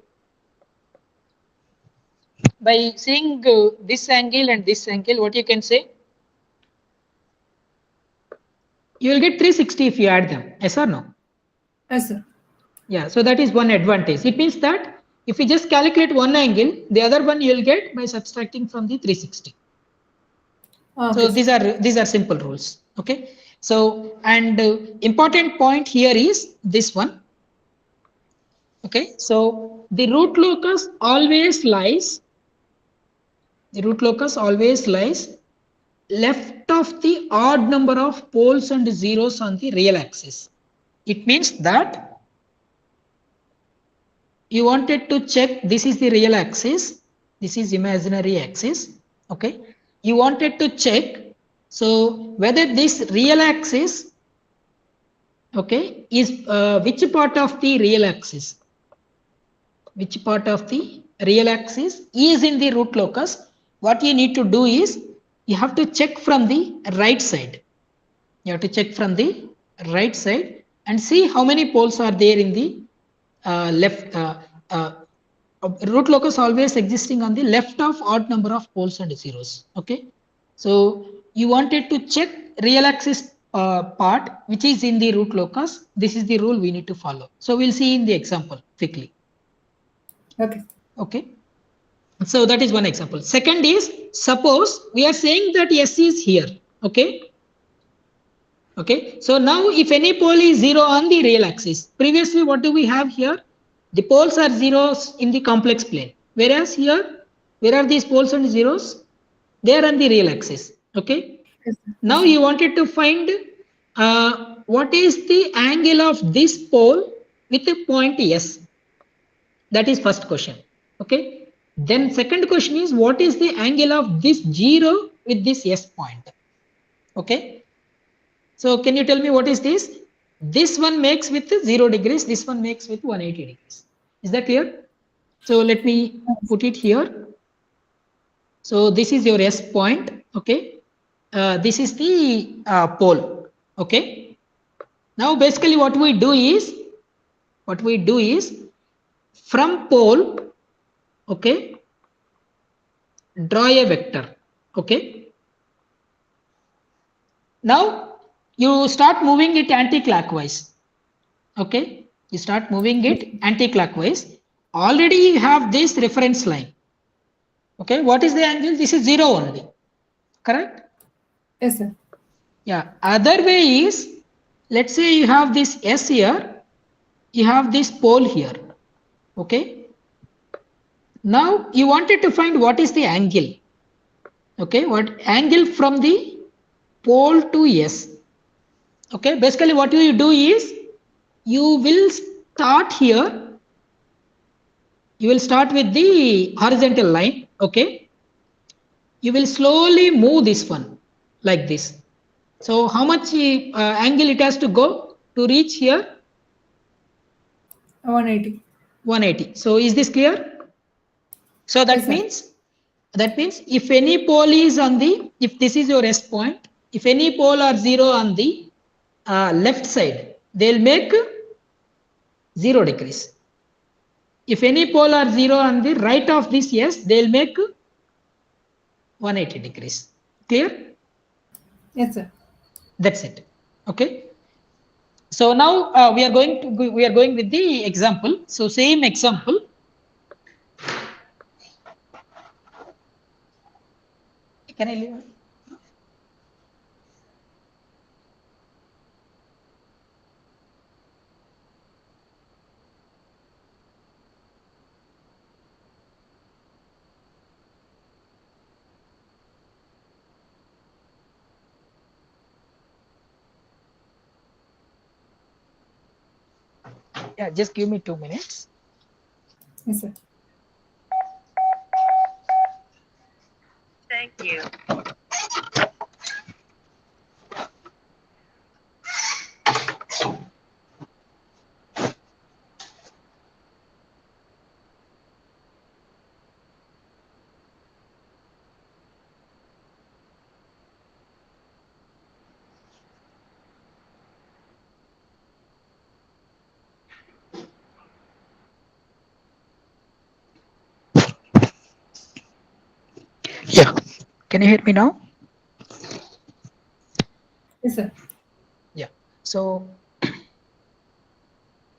by seeing this angle and this angle, what you can say? You will get 360 if you add them. Yes or no? Yes, sir. Yeah, so that is one advantage. It means that if you just calculate one angle, the other one you will get by subtracting from the 360. Okay, So sir. these are simple rules. Okay. So and important point here is this one. Okay. So the root locus always lies. The root locus always lies left of the odd number of poles and zeros on the real axis. It means that you wanted to check, this is the real axis, this is imaginary axis. Okay, you wanted to check, so whether this real axis, okay, is which part of the real axis, which part of the real axis is in the root locus. What you need to do is you have to check from the right side. You have to check from the right side and see how many poles are there in the left. Root locus always existing on the left of odd number of poles and zeros. Okay, so you wanted to check real axis part which is in the root locus. This is the rule we need to follow. So we'll see in the example quickly. Okay. Okay. So that is one example. Second is, suppose we are saying that S is here. Okay. Okay. So now if any pole is 0 on the real axis, previously what do we have here? The poles are zeros in the complex plane. Whereas here, where are these poles and zeros? They are on the real axis. Okay. Yes, sir. Now Yes, sir. you wanted to find what is the angle of this pole with a point S. That is first question. Okay. Then second question is, what is the angle of this 0 with this S point? Okay. So can you tell me what is this? This one makes with 0 degrees. This one makes with 180 degrees. Is that clear? So let me Yes. put it here. So this is your S point. Okay. This is the pole. Okay. Now basically what we do is from pole, okay, draw a vector. Okay. Now you start moving it anti-clockwise. Okay. You start moving Yes, it anti-clockwise. Already you have this reference line. Okay. What is the angle? This is 0 only. Correct? yes, sir. Yeah. Other way is, let's say you have this S here, you have this pole here. Okay. Now you wanted to find what is the angle. Okay. What angle from the pole to S. Okay. Basically what you do is, you will start here. You will start with the horizontal line. Okay. You will slowly move this one like this. So how much angle it has to go to reach here? 180. 180. So is this clear? So Yes, sir. that means if any pole is on the, if this is your S point, if any pole are 0 on the left side, they'll make 0 degrees. If any pole are 0 on the right of this S, they'll make 180 degrees. Clear? Yes, sir. That's it. Okay. So now we are going with the example. So same example. Can I leave? Yeah, just give me 2 minutes. Yes, sir. Thank you. Yeah. Can you hear me now? Yes, sir. Yeah. So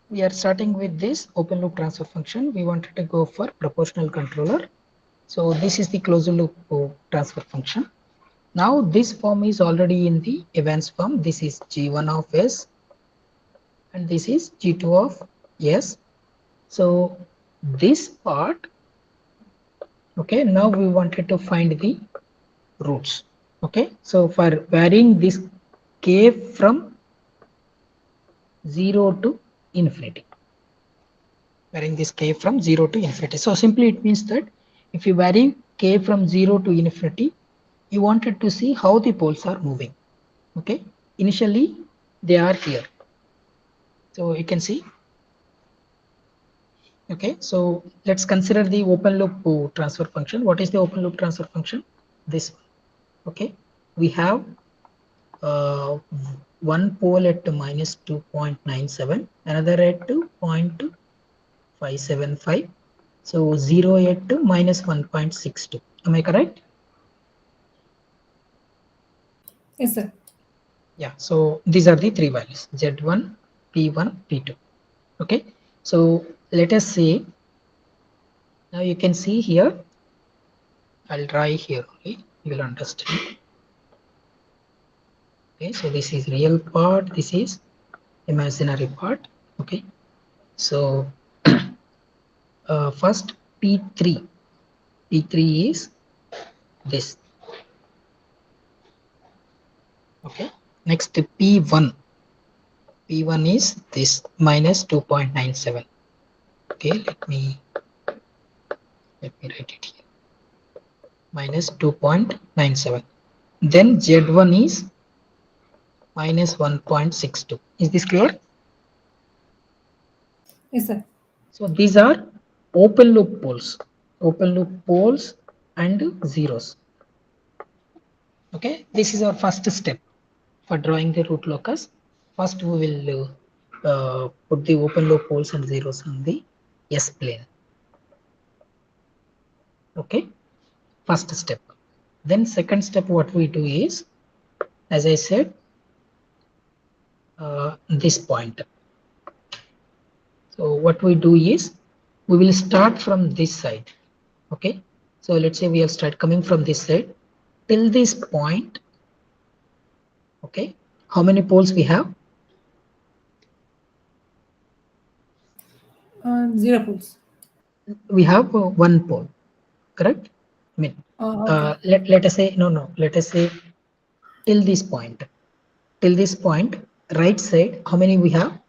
we are starting with this open loop transfer function. We wanted to go for proportional controller. So this is the closed loop transfer function. Now this form is already in the Evans form. This is G1 of S and this is G2 of S. So this part, okay, now we wanted to find the roots. Okay, so for varying this k from 0 to infinity, varying this k from 0 to infinity. So simply it means that if you vary k from 0 to infinity, you wanted to see how the poles are moving. Okay, initially they are here. So you can see. Okay, so let's consider the open loop transfer function. What is the open loop transfer function? This one. Okay, we have uh, one pole at minus 2.97, another at 0.575. So 0 at minus 1.62. Am I correct? Yes, sir. Yeah. So these are the three values: Z1, P1, P2. Okay. So let us say Now you can see here, I'll try here only, you will understand. Okay, so this is real part, this is imaginary part. Okay, so first P3, P3 is this. Okay, next P1, P1 is this minus 2.97. Okay, let me write it here, minus 2.97. Then Z1 is minus 1.62. Is this clear? Yes, sir. So these are open loop poles and zeros. Okay, this is our first step for drawing the root locus. First, we will put the open loop poles and zeros on the S plane. Okay, first step. Then second step, what we do is, as I said, this point. So what we do is, we will start from this side. Okay, so let's say we have started coming from this side till this point. Okay, how many poles we have? 0 poles. We have one pole, correct? I mean, Okay. let us say, no, let us say till this point. Till this point, right side, how many we have?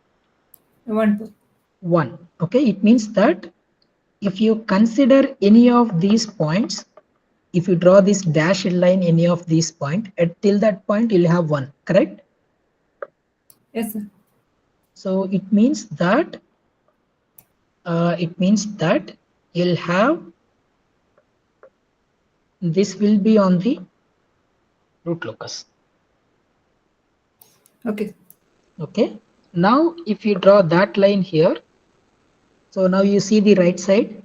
1 pole. One. Okay, it means that if you consider any of these points, if you draw this dashed line any of these point, at till that point you'll have one, correct? Yes, sir. So it means that you'll have, this will be on the root locus. Okay. Okay, now if you draw that line here, so now you see the right side.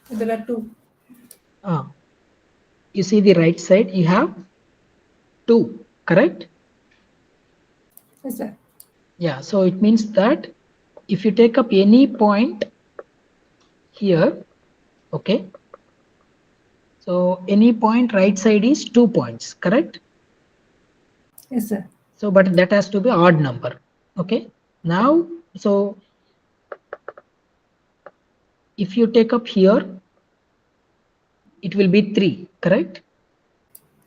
There are 2. uh, you see the right side, you have 2, correct? Yes, sir. Yeah, so it means that if you take up any point here, okay, so any point right side is 2 points, correct? Yes, sir. So but that has to be odd number. Okay, now so if you take up here, it will be 3, correct?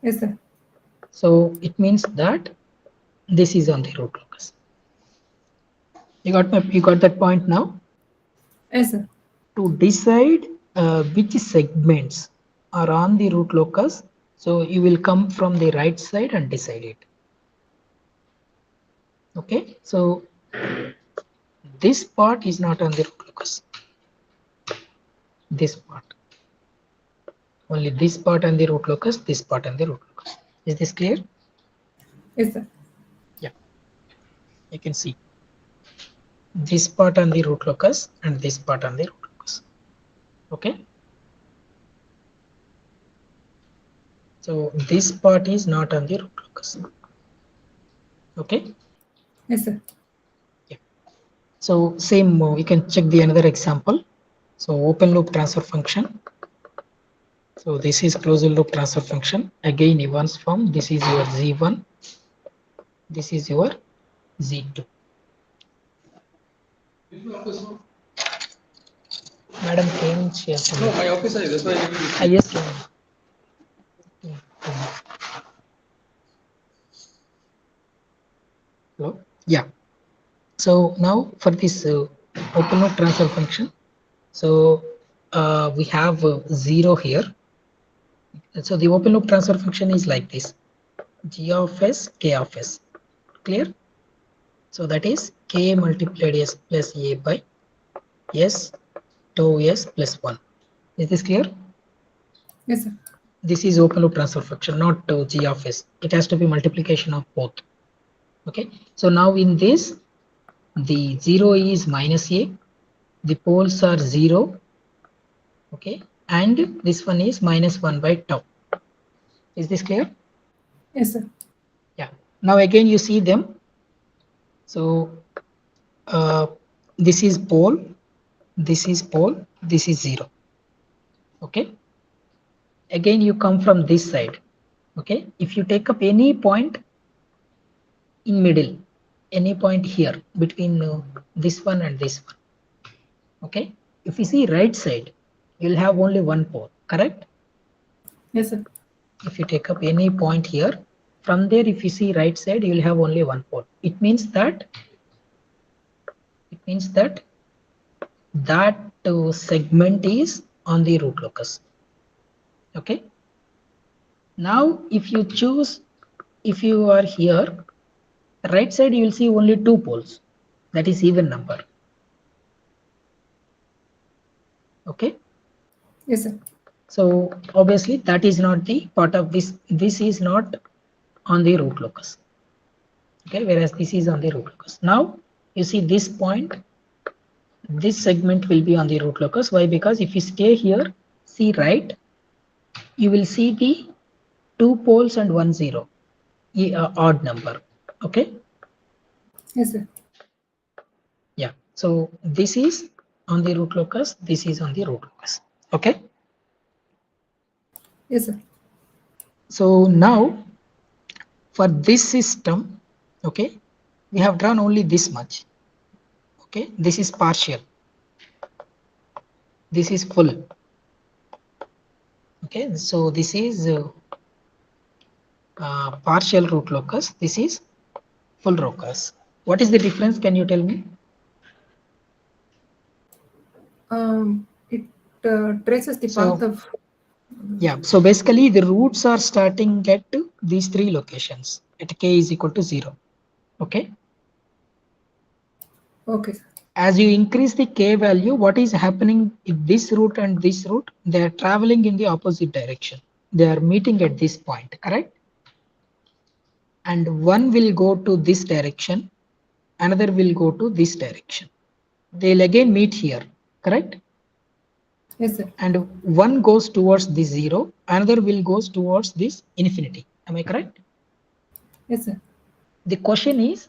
Yes, sir. So it means that this is on the root locus. You got that point now? Yes, sir. To decide which segments are on the root locus, so you will come from the right side and decide it. Okay, so this part is not on the root locus. This part, only this part on the root locus, this part on the root locus. Is this clear? Yes, sir. Yeah, you can see this part on the root locus and this part on the root locus. Okay, so this part is not on the root locus. Okay. Yes, sir. Yeah. So same, we can check the another example. So open loop transfer function. So this is closed loop transfer function. Again, Evans form. This is your Z1. This is your Z2. Madam came. She has no, my office is. That's why I yes. Hello. Yeah. So now for this open loop transfer function. So we have 0 here. So the open loop transfer function is like this: g of s, k of s. Clear? So that is k multiplied s plus a by s tau s plus 1. Is this clear? Yes, sir. This is open loop transfer function, not g of s. It has to be multiplication of both. Okay. So now in this, the 0 is minus a. The poles are 0. Okay. And this one is minus 1 by tau. Is this clear? Yes, sir. Yeah. Now again you see them. So this is pole. this is pole, this is 0. Okay, again you come from this side. Okay, if you take up any point in middle, any point here between this one and this one. Okay, if you see right side, you'll have only one pole, correct? Yes, sir. If you take up any point here, from there if you see right side, you'll have only one pole. It means that that segment is on the root locus. Okay, now if you choose, if you are here right side, you will see only two poles, that is even number. Okay, Yes, sir. so obviously that is not the part of this, this is not on the root locus. Okay, whereas this is on the root locus. Now you see this point, this segment will be on the root locus. Why? Because if you stay here, see right, you will see the two poles and 1 0, odd number. Okay, Yes, sir. yeah, so this is on the root locus, this is on the root locus. Okay, Yes, sir. so now for this system, okay, we have drawn only this much. Okay, this is partial, this is full. Okay, so this is partial root locus, this is full locus. What is the difference? Can you tell me? It traces the path So of. yeah, so basically the roots are starting at these three locations at k is equal to 0. Okay, Okay, sir. as you increase the k value, what is happening in this root and this root? They are traveling in the opposite direction. They are meeting at this point, correct? And one will go to this direction, another will go to this direction. They'll again meet here, correct? Yes, sir. And one goes towards this 0, another will goes towards this infinity. Am I correct? Yes, sir. The question is,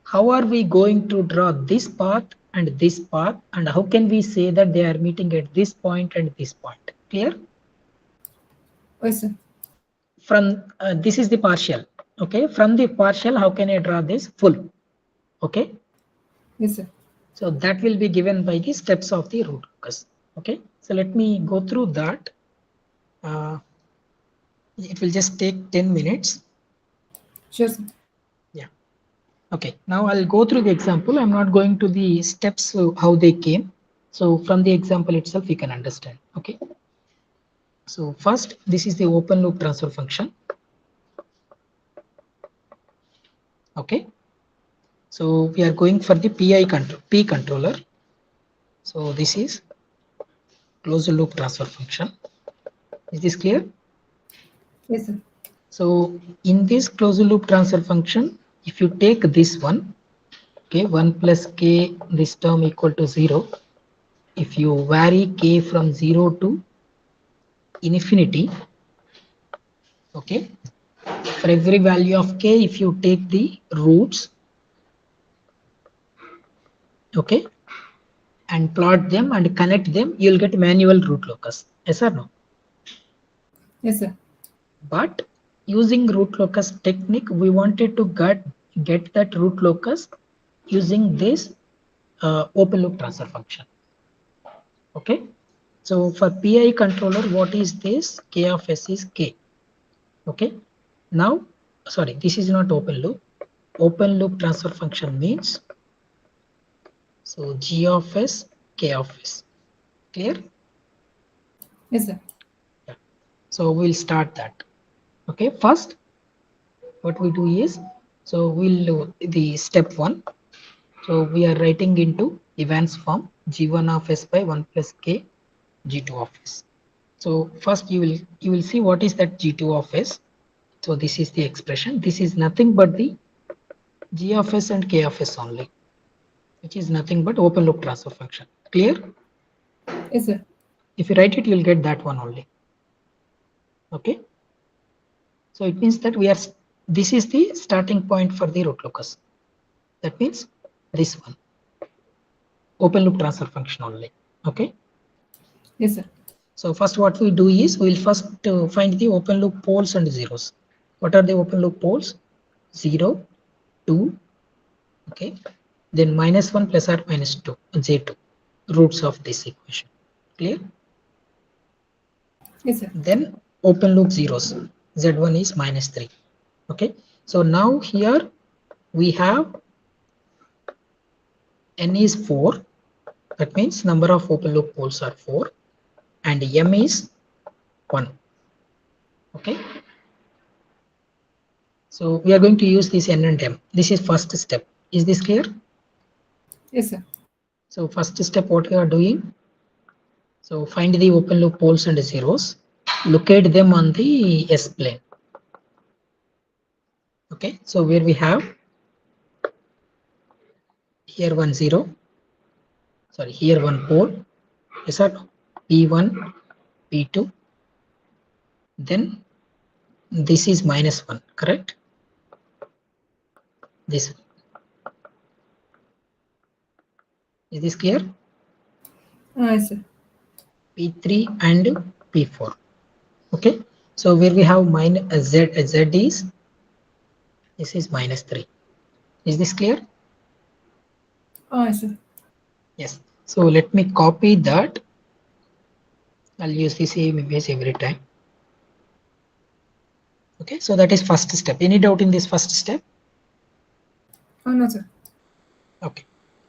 how are we going to draw this path and this path, and how can we say that they are meeting at this point and this point? Clear? Yes, sir. From this is the partial. Okay, from the partial, how can I draw this full? Okay, Yes, sir. so that will be given by the steps of the root locus. Okay, so let me go through that. It will just take 10 minutes. Sure, sir. Yeah. Okay, now I'll go through the example. I'm not going to the steps how they came. So from the example itself, you can understand. Okay. So first, this is the open loop transfer function. Okay. So we are going for the P controller. So this is closed loop transfer function. Is this clear? Yes, sir. So in this closed loop transfer function, if you take this one, okay, 1 plus k, this term equal to 0. If you vary k from 0 to infinity, okay, for every value of k, if you take the roots, okay, and plot them and connect them, you'll get manual root locus. Yes or no? Yes, sir. But using root locus technique, we wanted to get that root locus using this open loop transfer function. Okay, so for PI controller, what is this? K of s is k. Okay, now sorry, this is not open loop. Open loop transfer function means, so g of s, k of s. Clear? Yes, sir. Yeah. So we'll start that. Okay, first what we do is, so we'll do the step 1. So we are writing into Evans form g1 of s by 1 plus k g2 of s. So first you will see what is that g2 of s. So this is the expression. This is nothing but the g of s and k of s only, which is nothing but open loop transfer function. Clear? Yes, sir. If you write it, you'll get that one only. Okay. So it means that this is the starting point for the root locus. That means this one. open loop transfer function only. Okay. Yes, sir. So first what we do is we will first find the open loop poles and zeros. What are the open loop poles? 0, 2, okay. Then -1 plus or minus 2, J2, roots of this equation. Clear? Yes, sir. Then open loop zeros. Z1 is -3. Okay. So now here we have n is 4. That means number of open loop poles are 4 and m is 1. Okay. So we are going to use this n and m. This is first step. Is this clear? Yes, sir. So first step what we are doing. So find the open loop poles and zeros. Locate them on the S plane. Okay. So where we have here 1 0. Sorry, here one pole. Yes or no? P1, P2. Then this is -1. Correct? This. Is this clear? Yes, sir. P3 and P4. Okay. So where we have z is this is -3. Is this clear? Yes, sir. Yes. So let me copy that. I'll use the same image every time. Okay. So that is first step. Any doubt in this first step? No, sir. Okay.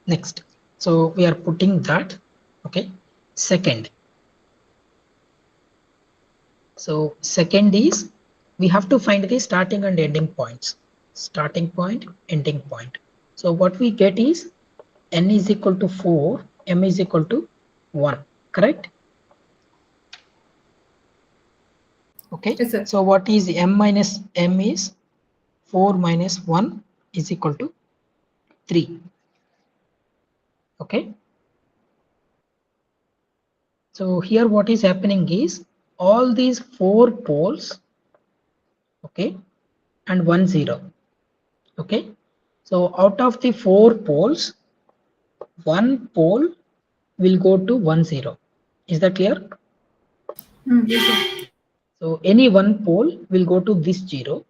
Next. So we are putting that. Okay. Second. So second is we have to find the starting and ending points. Starting point, ending point. So what we get is n is equal to 4, m is equal to 1. Correct? Okay. Yes, sir. So what is m minus m is 4 minus 1 is equal to 3. Okay. So here what is happening is all these 4 poles, okay, and 1 0. Okay. So out of the 4 poles, one pole will go to 1 0. Is that clear? Yes, sir. So any one pole will go to this 0.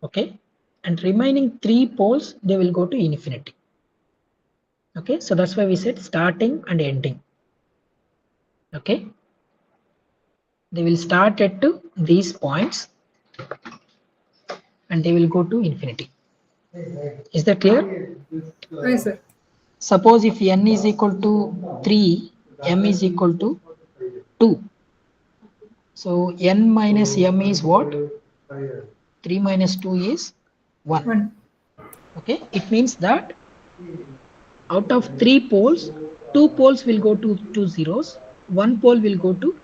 Okay. And remaining 3 poles, they will go to infinity. Okay. So that's why we said starting and ending. Okay. They will start at these points and they will go to infinity. Is that clear? Yes, sir. Suppose if n is equal to 3, m is equal to 2. So n minus m is what? 3 minus 2 is 1. 1. Okay. It means that out of 3 poles, 2 poles will go to 2 zeros, 1 pole will go to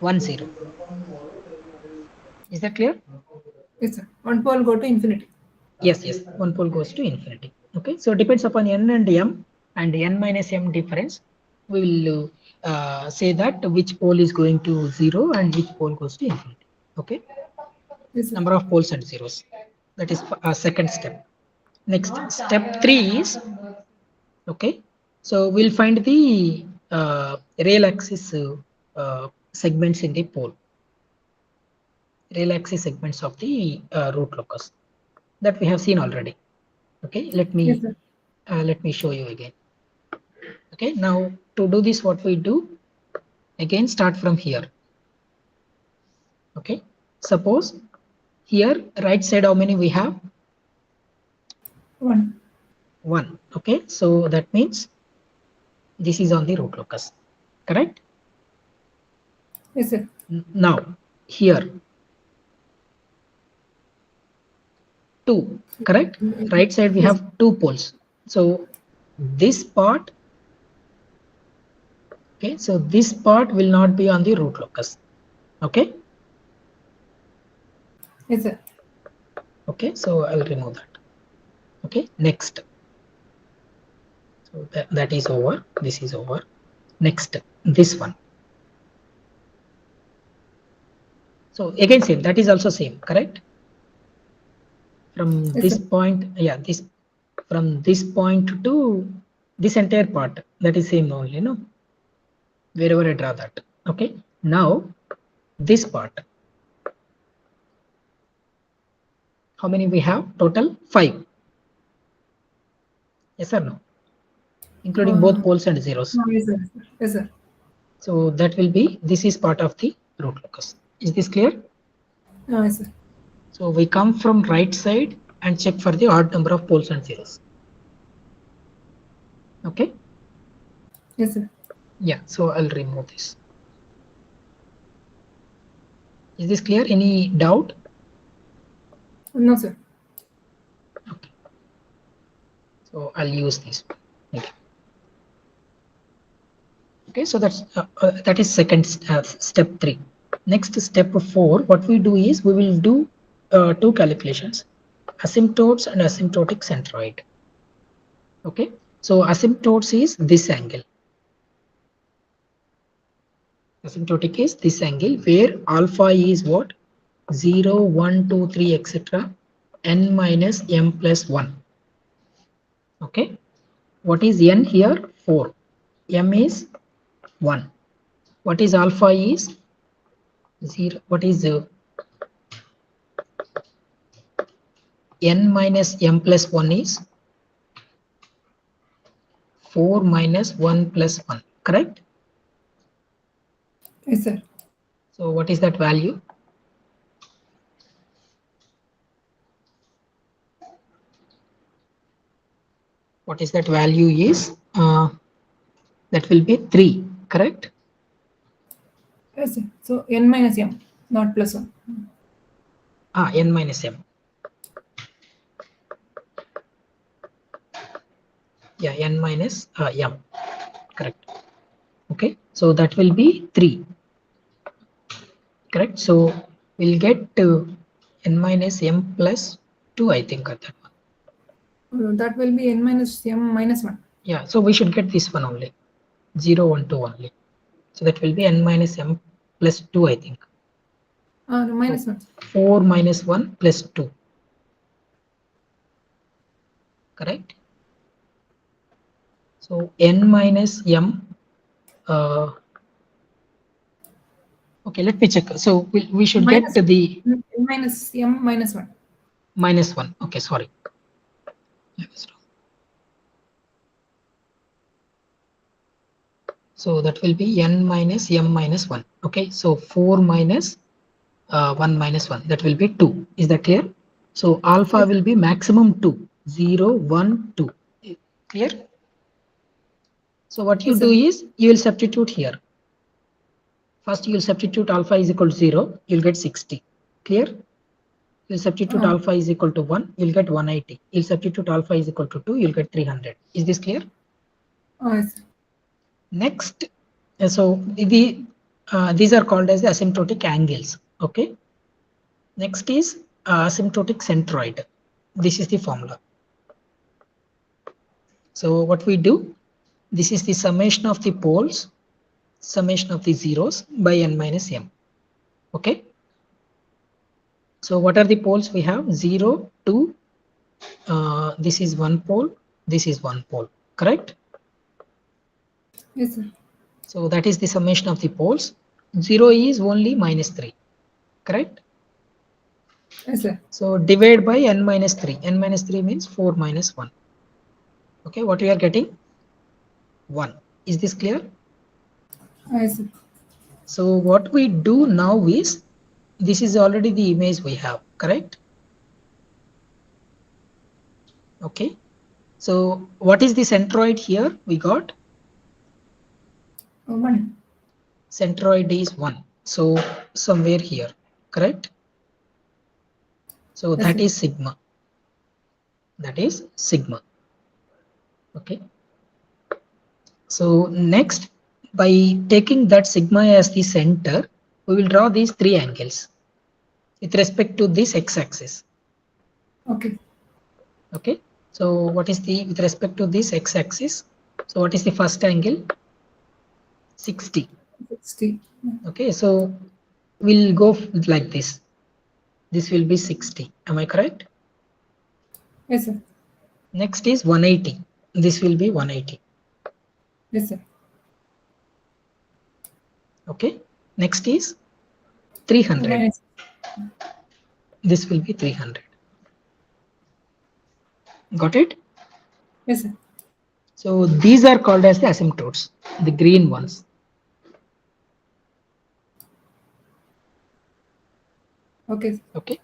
1 0. Is that clear? Yes, sir. 1 pole go to infinity. Yes, yes. One pole goes to infinity. Okay. So it depends upon n and m and n minus m difference. We will say that which pole is going to 0 and which pole goes to infinity. Okay. Yes, sir. Number of poles and zeros. That is second step. Next, step 3 is okay. So we'll find the real axis segments in the pole. Real axis segments of the root locus that we have seen already. Okay. Yes, sir. Let me show you again. Okay. Now to do this, what we do again, start from here. Okay. Suppose here right side how many we have? 1. 1. Okay. So that means this is on the root locus. Correct? Yes, sir. Now here 2. Correct? Right side we Yes. have 2 poles. So this part, okay, so this part will not be on the root locus. Okay. Yes, sir. Okay. So I'll remove that. Okay. Next. So that is over. This is over. Next, this one. So again same, that is also same, correct? From Yes, this sir. point, yeah, this from this point to This entire part, that is same only, no? Wherever I draw that. Okay. Now this part, how many we have? Total 5. Yes or no? Including both Uh, poles and zeros. no, yes, sir. Yes, sir. So that will be, this is part of the root locus. Is this clear? No, yes, sir. So we come from right side and check for the odd number of poles and zeros. Okay. Yes, sir. Yeah. So I'll remove this. Is this clear? Any doubt? No, sir. Okay. So I'll use this. Okay. Okay. So that is second step 3. Next step 4. What we do is we will do 2 calculations: asymptotes and asymptotic centroid. Okay. So asymptotes is this angle. Asymptotic is this angle where alpha is what? 0, 1, 2, 3, etc. n minus m plus 1. Okay. What is n here? 4. M is 1. What is alpha is 0. What is n minus m plus 1 is 4 minus 1 plus 1. Correct? Yes, sir. So what is that value? What is that value is? That will be 3. Correct? Yes, sir. So n minus m, not plus 1. N minus m. Yeah, n minus m. Correct. Okay, so that will be 3. Correct. So we'll get n minus m plus 2, I think, at that one. That will be n minus m minus 1. Yeah, so we should get this one only, 0, 1, 2 only. So that will be n minus m plus 2, I think. No, So minus 1. 4 minus 1 plus 2. Correct. So n minus m. Okay, let me check. So we should get Minus the n minus m minus 1. minus 1. Okay, sorry. I was wrong. So that will be n minus m minus 1. Okay, so 4 minus 1 minus 1. That will be 2. Is that clear? So alpha Yes, sir. will be maximum 2. 0, 1, 2. Clear? So what you Yes, do sir. is you will substitute here. First you will substitute alpha is equal to 0. You'll get 60. Clear? You'll substitute alpha is equal to 1. You'll get 180. You'll substitute alpha is equal to 2. You'll get 300. Is this clear? Yes, sir. Next, so these are called as the asymptotic angles. Okay. Next is asymptotic centroid. This is the formula. So what we do, this is the summation of the poles, summation of the zeros by n minus m. Okay. So what are the poles we have? 0, 2. This is one pole. This is one pole. Correct. Yes, sir. So that is the summation of the poles. 0 is only minus 3. Correct. Yes, sir. So divide by n minus 3. N minus 3 means 4 minus 1. Okay, what we are getting? 1. Is this clear? Yes, sir. So what we do now is, this is already the image we have, correct? Okay. So what is the centroid here? We got 1. centroid is 1. So somewhere here, correct? So Yes, that sir. is sigma. That is sigma. Okay. So next, by taking that sigma as the center, we will draw these 3 angles with respect to this x-axis. Okay. Okay. So what is the, with respect to this x-axis? So what is the first angle? 60. 60. Okay. So we'll go like this. This will be 60. Am I correct? Yes, sir. Next is 180. This will be 180. Yes, sir. Okay. Next is 300. Minus. This will be 300. Got it? Yes, sir. So these are called as the asymptotes, the green ones. Okay. Okay.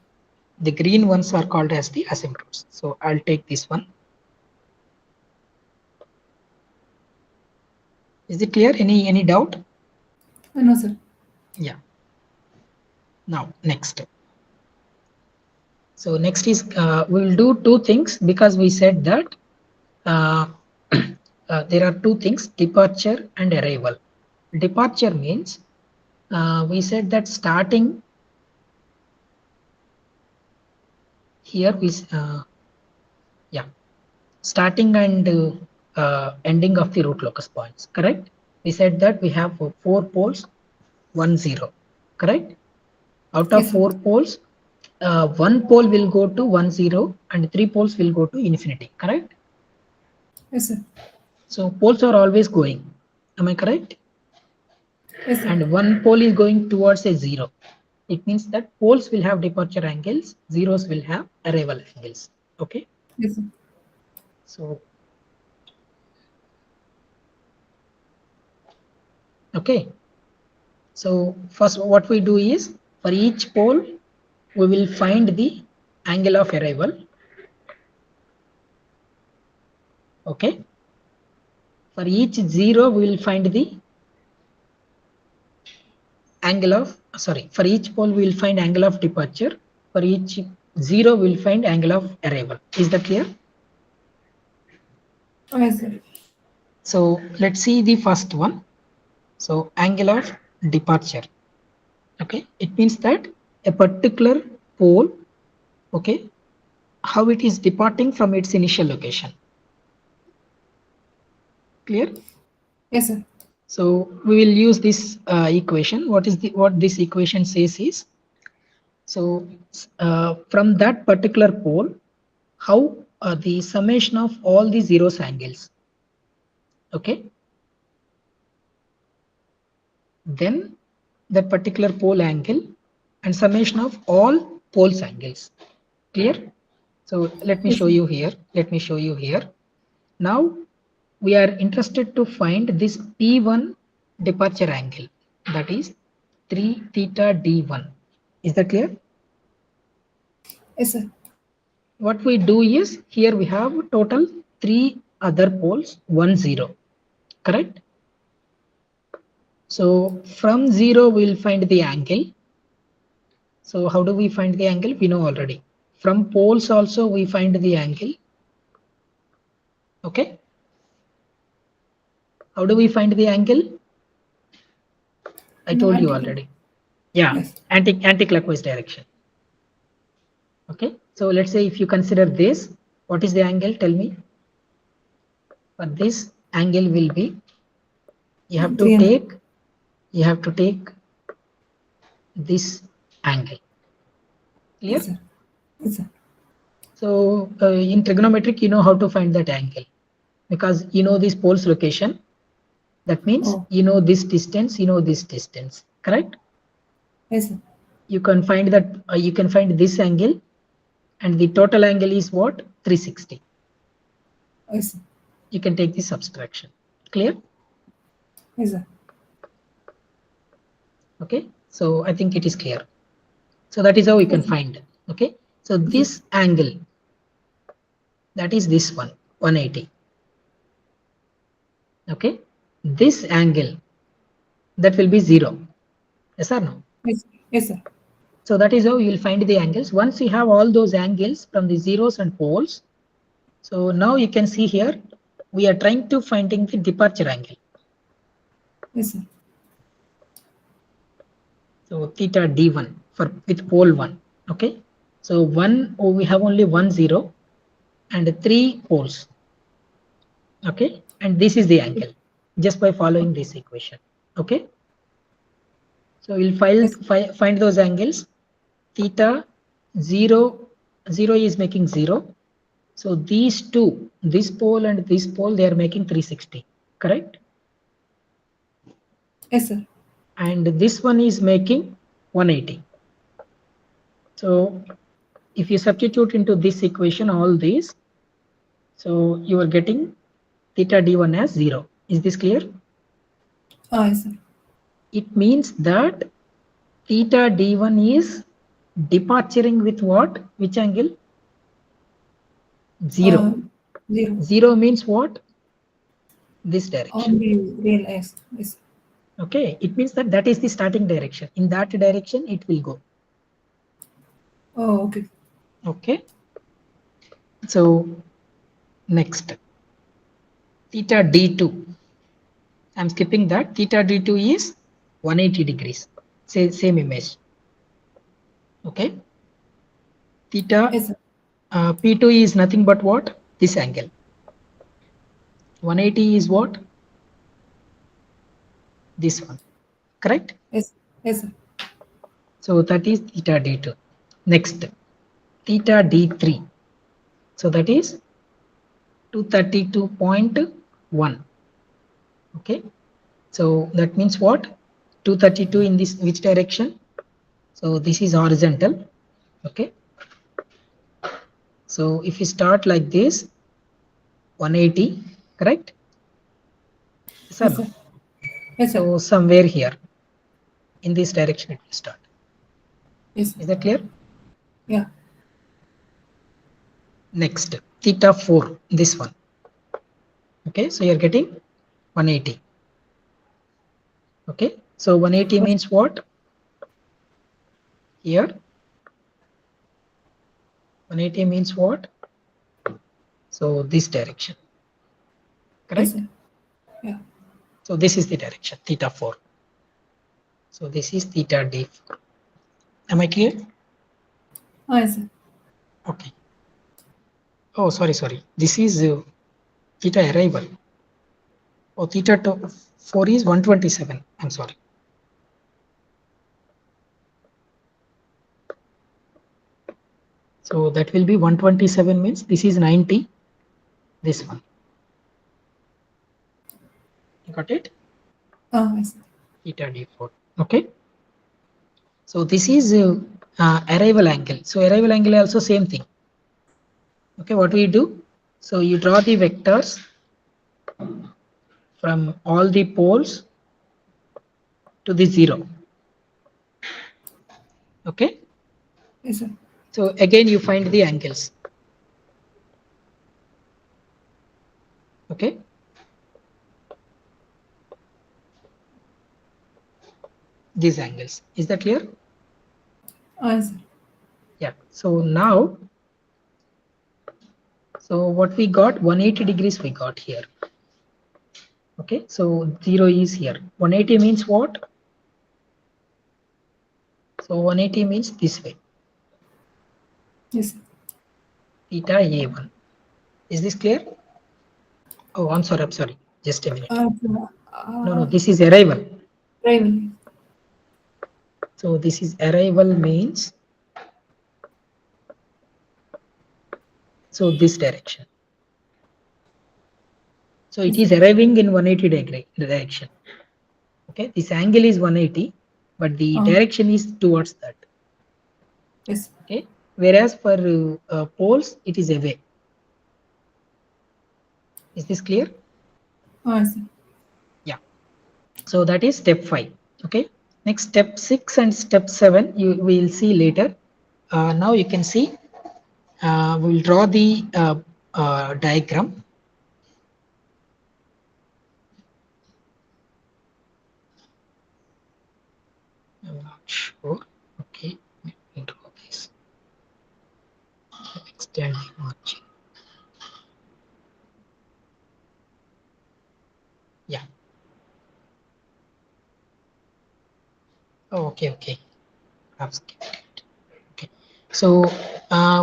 The green ones are called as the asymptotes. So I'll take this one. Is it clear? Any doubt? No, sir. Yeah. Now next. So next is we will do two things because we said that uh, there are two things: departure and arrival. Departure means we said that starting here is yeah, starting and ending of the root locus points. Correct? We said that we have four poles, 1 0. Correct? Out of Yes, sir. four poles, one pole will go to 1 0 and three poles will go to infinity. Correct? Yes, sir. So poles are always going. Am I correct? Yes, sir. And one pole is going towards a 0. It means that poles will have departure angles, zeros will have arrival angles. Okay. Yes, sir. So okay. So first what we do is for each pole we will find the angle of arrival. Okay. For each 0 we will find the angle of for each pole we will find angle of departure. For each 0 we will find angle of arrival. Is that clear? Yes, sir. So let's see the first one. So angle of departure. Okay, it means that a particular pole, okay, how it is departing from its initial location. Clear? Yes, sir. So we will use this equation. What this equation says is, so from that particular pole, how the summation of all the zeros angles, okay, then that particular pole angle and summation of all poles angles. Clear? So let me Yes, show sir. you here. Let me show you here. Now we are interested to find this P1 departure angle, that is 3 theta D1. Is that clear? Yes, sir. What we do is here we have total three other poles, 1 0. Correct? So from 0 we will find the angle. So how do we find the angle? We know already. From poles also we find the angle. Okay. How do we find the angle? I No, told you anti-clock. already. Yeah, Yes. anti-clockwise direction. Okay, so let's say if you consider this, what is the angle? Tell me. For this angle will be, you have to 300. take, you have to take this angle. Clear? Yes, sir. Yes, sir. So in trigonometric, you know how to find that angle because you know this pole's location. That means Oh, you know this distance, you know this distance. Correct? yes, sir. You can find that you can find this angle, and the total angle is what? 360. Yes, sir. You can take the subtraction. Clear? Yes, sir. Okay, so I think it is clear. So that is how we can Yes, sir. find. Okay, so Yes, sir. this angle, that is this one, 180. Okay, this angle, that will be 0. Yes or no? Yes, yes, sir. So that is how you will find the angles. Once you have all those angles from the zeros and poles, so now you can see here we are trying to finding the departure angle. Yes, sir. So theta d1 for with pole 1. Okay, so we have only 1 0 and 3 poles. Okay, and this is the angle just by following this equation. Okay, so we'll Yes, find those angles. Theta 0 0 is making 0. So these two, this pole and this pole, they are making 360. Correct? Yes, sir. and this one is making 180. So if you substitute into this equation all these, so you are getting theta d1 as 0. Is this clear? Yes, sir. It means that theta d1 is departuring with what? Which angle? 0. Uh, 0. 0 means what? This On direction. the real, yes. Yes. Okay, it means that that is the starting direction. In that direction it will go. Oh, okay. Okay, so next theta d2. I'm skipping that. Theta d2 is 180 degrees. Same image. Okay, theta Yes, sir. p2 is nothing but what? This angle. 180 is what? This one. Correct? Yes. Yes, sir. So that is theta d2. Next, theta d3. So that is 232.1. Okay, so that means what? 232 in this which direction? So this is horizontal. Okay, so if you start like this, 180, correct? Yes or Yes, no? sir. Yes, sir. So somewhere here in this direction it will start. Yes, sir. Is that clear? Yeah. Next, theta 4, this one. Okay, so you're getting 180. Okay, so 180 Yes. means what? Here 180 means what? So this direction, Yes, correct? sir. Yeah. So this is the direction, theta 4. So this is theta d4. Am I clear? Yes, sir. Okay. Oh, sorry. This is theta arrival. Oh, theta 4 is 127. I'm sorry. So that will be 127 means this is 90. This one. You got it? Yes, sir. Theta d4. Okay. So this is arrival angle. So arrival angle also same thing. Okay, what we do? So you draw the vectors from all the poles to the 0. Okay. Yes, sir. So again you find the angles. Okay. These angles. Is that clear? Yes, sir. Yeah. So now, so what we got? 180 degrees we got here. Okay. So 0 is here. 180 means what? So 180 means this way. Yes, sir. Theta A1. Is this clear? Oh, I'm sorry. Just a minute. No. This is arrival. Rival. So this is arrival means, so this direction. So it Yes, is sir. arriving in 180 degree direction. Okay. This angle is 180, but the direction is towards that. Yes. Okay. Whereas for poles, it is away. Is this clear? Yes, sir. Yeah. So that is step 5. Okay. Next, step 6 and step 7 you will see later. Now you can see we'll draw the diagram. I'm not sure. Okay, let me draw this. Extend the margin. Yeah. Oh, okay. I've skipped it. Okay. So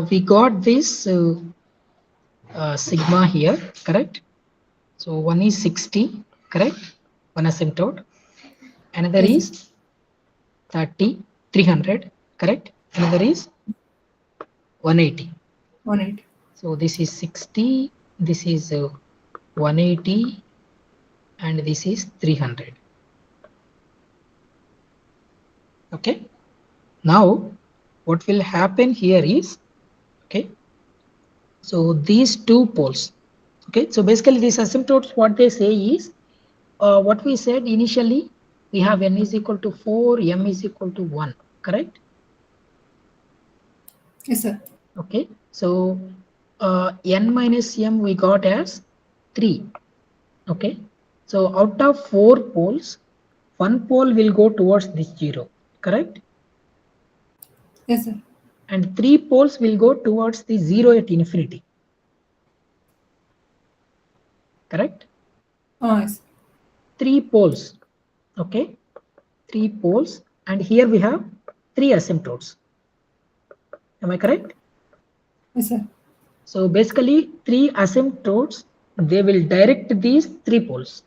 we got this sigma here, correct? So one is 60, correct? One asymptote. Another Yes, sir. is 30, 300, correct? Another is 180. 180. So this is 60, this is 180, and this is 300. Okay. Now, what will happen here is, okay, so these two poles, okay, so basically these asymptotes, what they say is, what we said initially, we have n is equal to 4, m is equal to 1, correct? Yes, sir. Okay, so n minus m we got as 3. Okay, so out of 4 poles, one pole will go towards this 0, correct? Yes, sir. And 3 poles will go towards the 0 at infinity, correct? Ah, yes. 3 poles, okay, 3 poles, and here we have 3 asymptotes. Am I correct? Yes, sir. So basically 3 asymptotes, they will direct these 3 poles.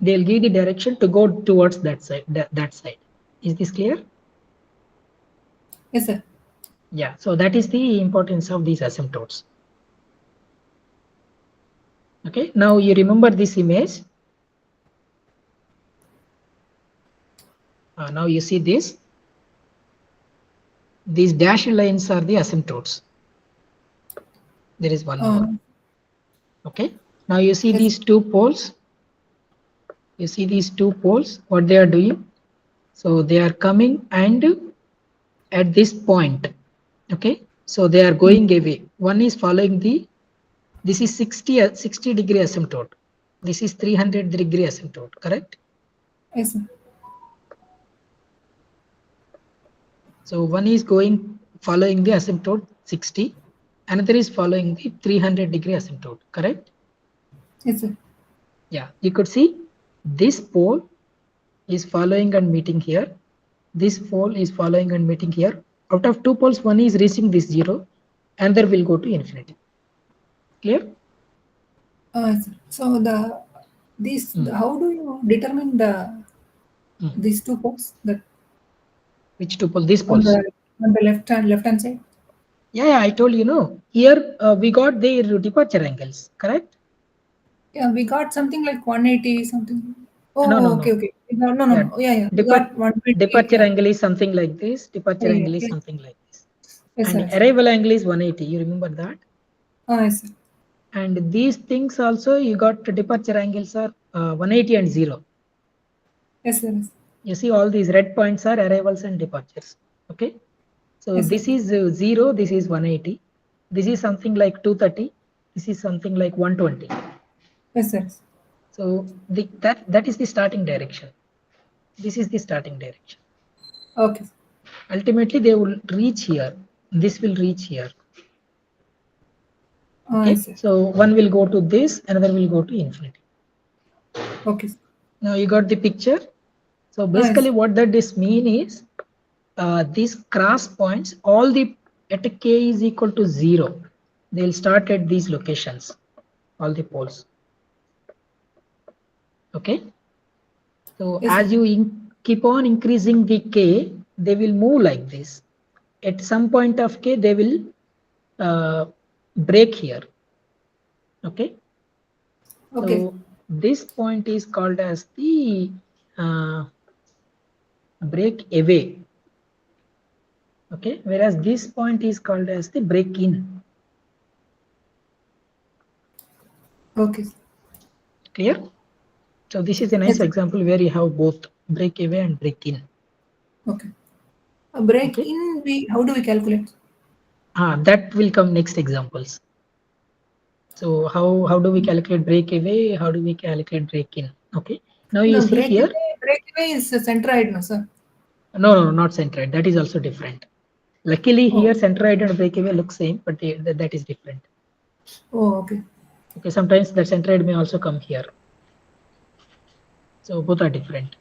They'll give the direction to go towards that side. That side. Is this clear? Yes, sir. Yeah. So that is the importance of these asymptotes. Okay. Now you remember this image. Now you see this. These dashed lines are the asymptotes. There is one more. Uh, Okay. Now you see yes, these two poles. You see these two poles. What they are doing? So they are coming and at this point. Okay. So they are mm, going away. One is following the. This is 60 degree asymptote. This is 300-degree asymptote, correct? yes, sir. So one is going following the asymptote 60, another is following the 300-degree asymptote, correct? Yes, sir. Yeah, you could see this pole is following and meeting here. This pole is following and meeting here. Out of two poles, one is reaching this 0, another will go to infinity. Clear? Yes, sir. So Mm, how do you determine mm. these two poles that Which two poles? These on poles. the left hand side? Yeah, yeah, I told you no. Here we got their departure angles, correct? Yeah, we got something like 180 something. No, Oh, no, okay, no. okay. No, no, no, Yeah, no. Yeah, yeah. We depart got 120. departure Yeah, angle is something like this. yeah, Departure yeah. angle is Yeah. something like this, Yes, sir. and Yes, sir. arrival angle is 180. You remember that? Yes, sir. And these things also you got departure angles are 180 and 0. Yes, sir. Yes, You see all these red points are arrivals and departures. Okay, so yes, sir. this is 0. This is 180. This is something like 230. This is something like 120. Yes, sir. So that is the starting direction. This is the starting direction. Okay. Ultimately, they will reach here. This will reach here. Okay, Yes, sir. so one will go to this, another will go to infinity. Okay. Sir. Now you got the picture. So Yes. basically what that this mean is these cross points, all the at k is equal to 0, they'll start at these locations, all the poles. Okay, so Yes, sir. as you keep on increasing the k, they will move like this. At some point of k, they will uh, break here. Okay, Okay. so this point is called as the uh, break away. Okay, whereas this point is called as the break in. Okay. Clear? So this is a nice Yes, sir. example where you have both break away and break in. Okay. A break Okay, in, how do we calculate? that will come next examples. So how do we calculate break away? How do we calculate break in? Okay, now you No, see here. break away is centroid, no, sir. No, no, not centroid. That is also different. Luckily here Oh, centroid and break away look same, but that is different. oh, okay. Okay, sometimes the centroid may also come here. So both are different.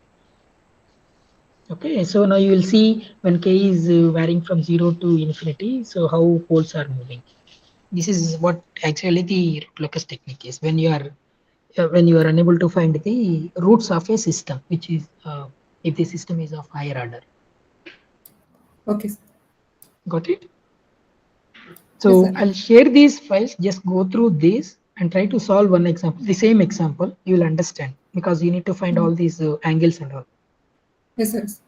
Okay, so now you will see when k is varying from 0 to infinity, so how poles are moving. This is what actually the locus technique is when you are unable to find the roots of a system, which is if the system is of higher order. Okay, sir. Got it? Yes, So sir. I'll share these files. Just go through this and try to solve one example, the same example. You will understand. because you need to find Mm. all these angles and all. Yes, yes.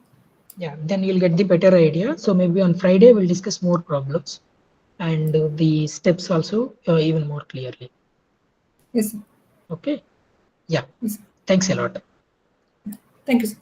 Yeah, then you'll get the better idea. So maybe on Friday we'll discuss more problems and the steps also even more clearly. Yes, sir. Okay. Yeah. Yes, sir. Thanks a lot. Thank you, sir.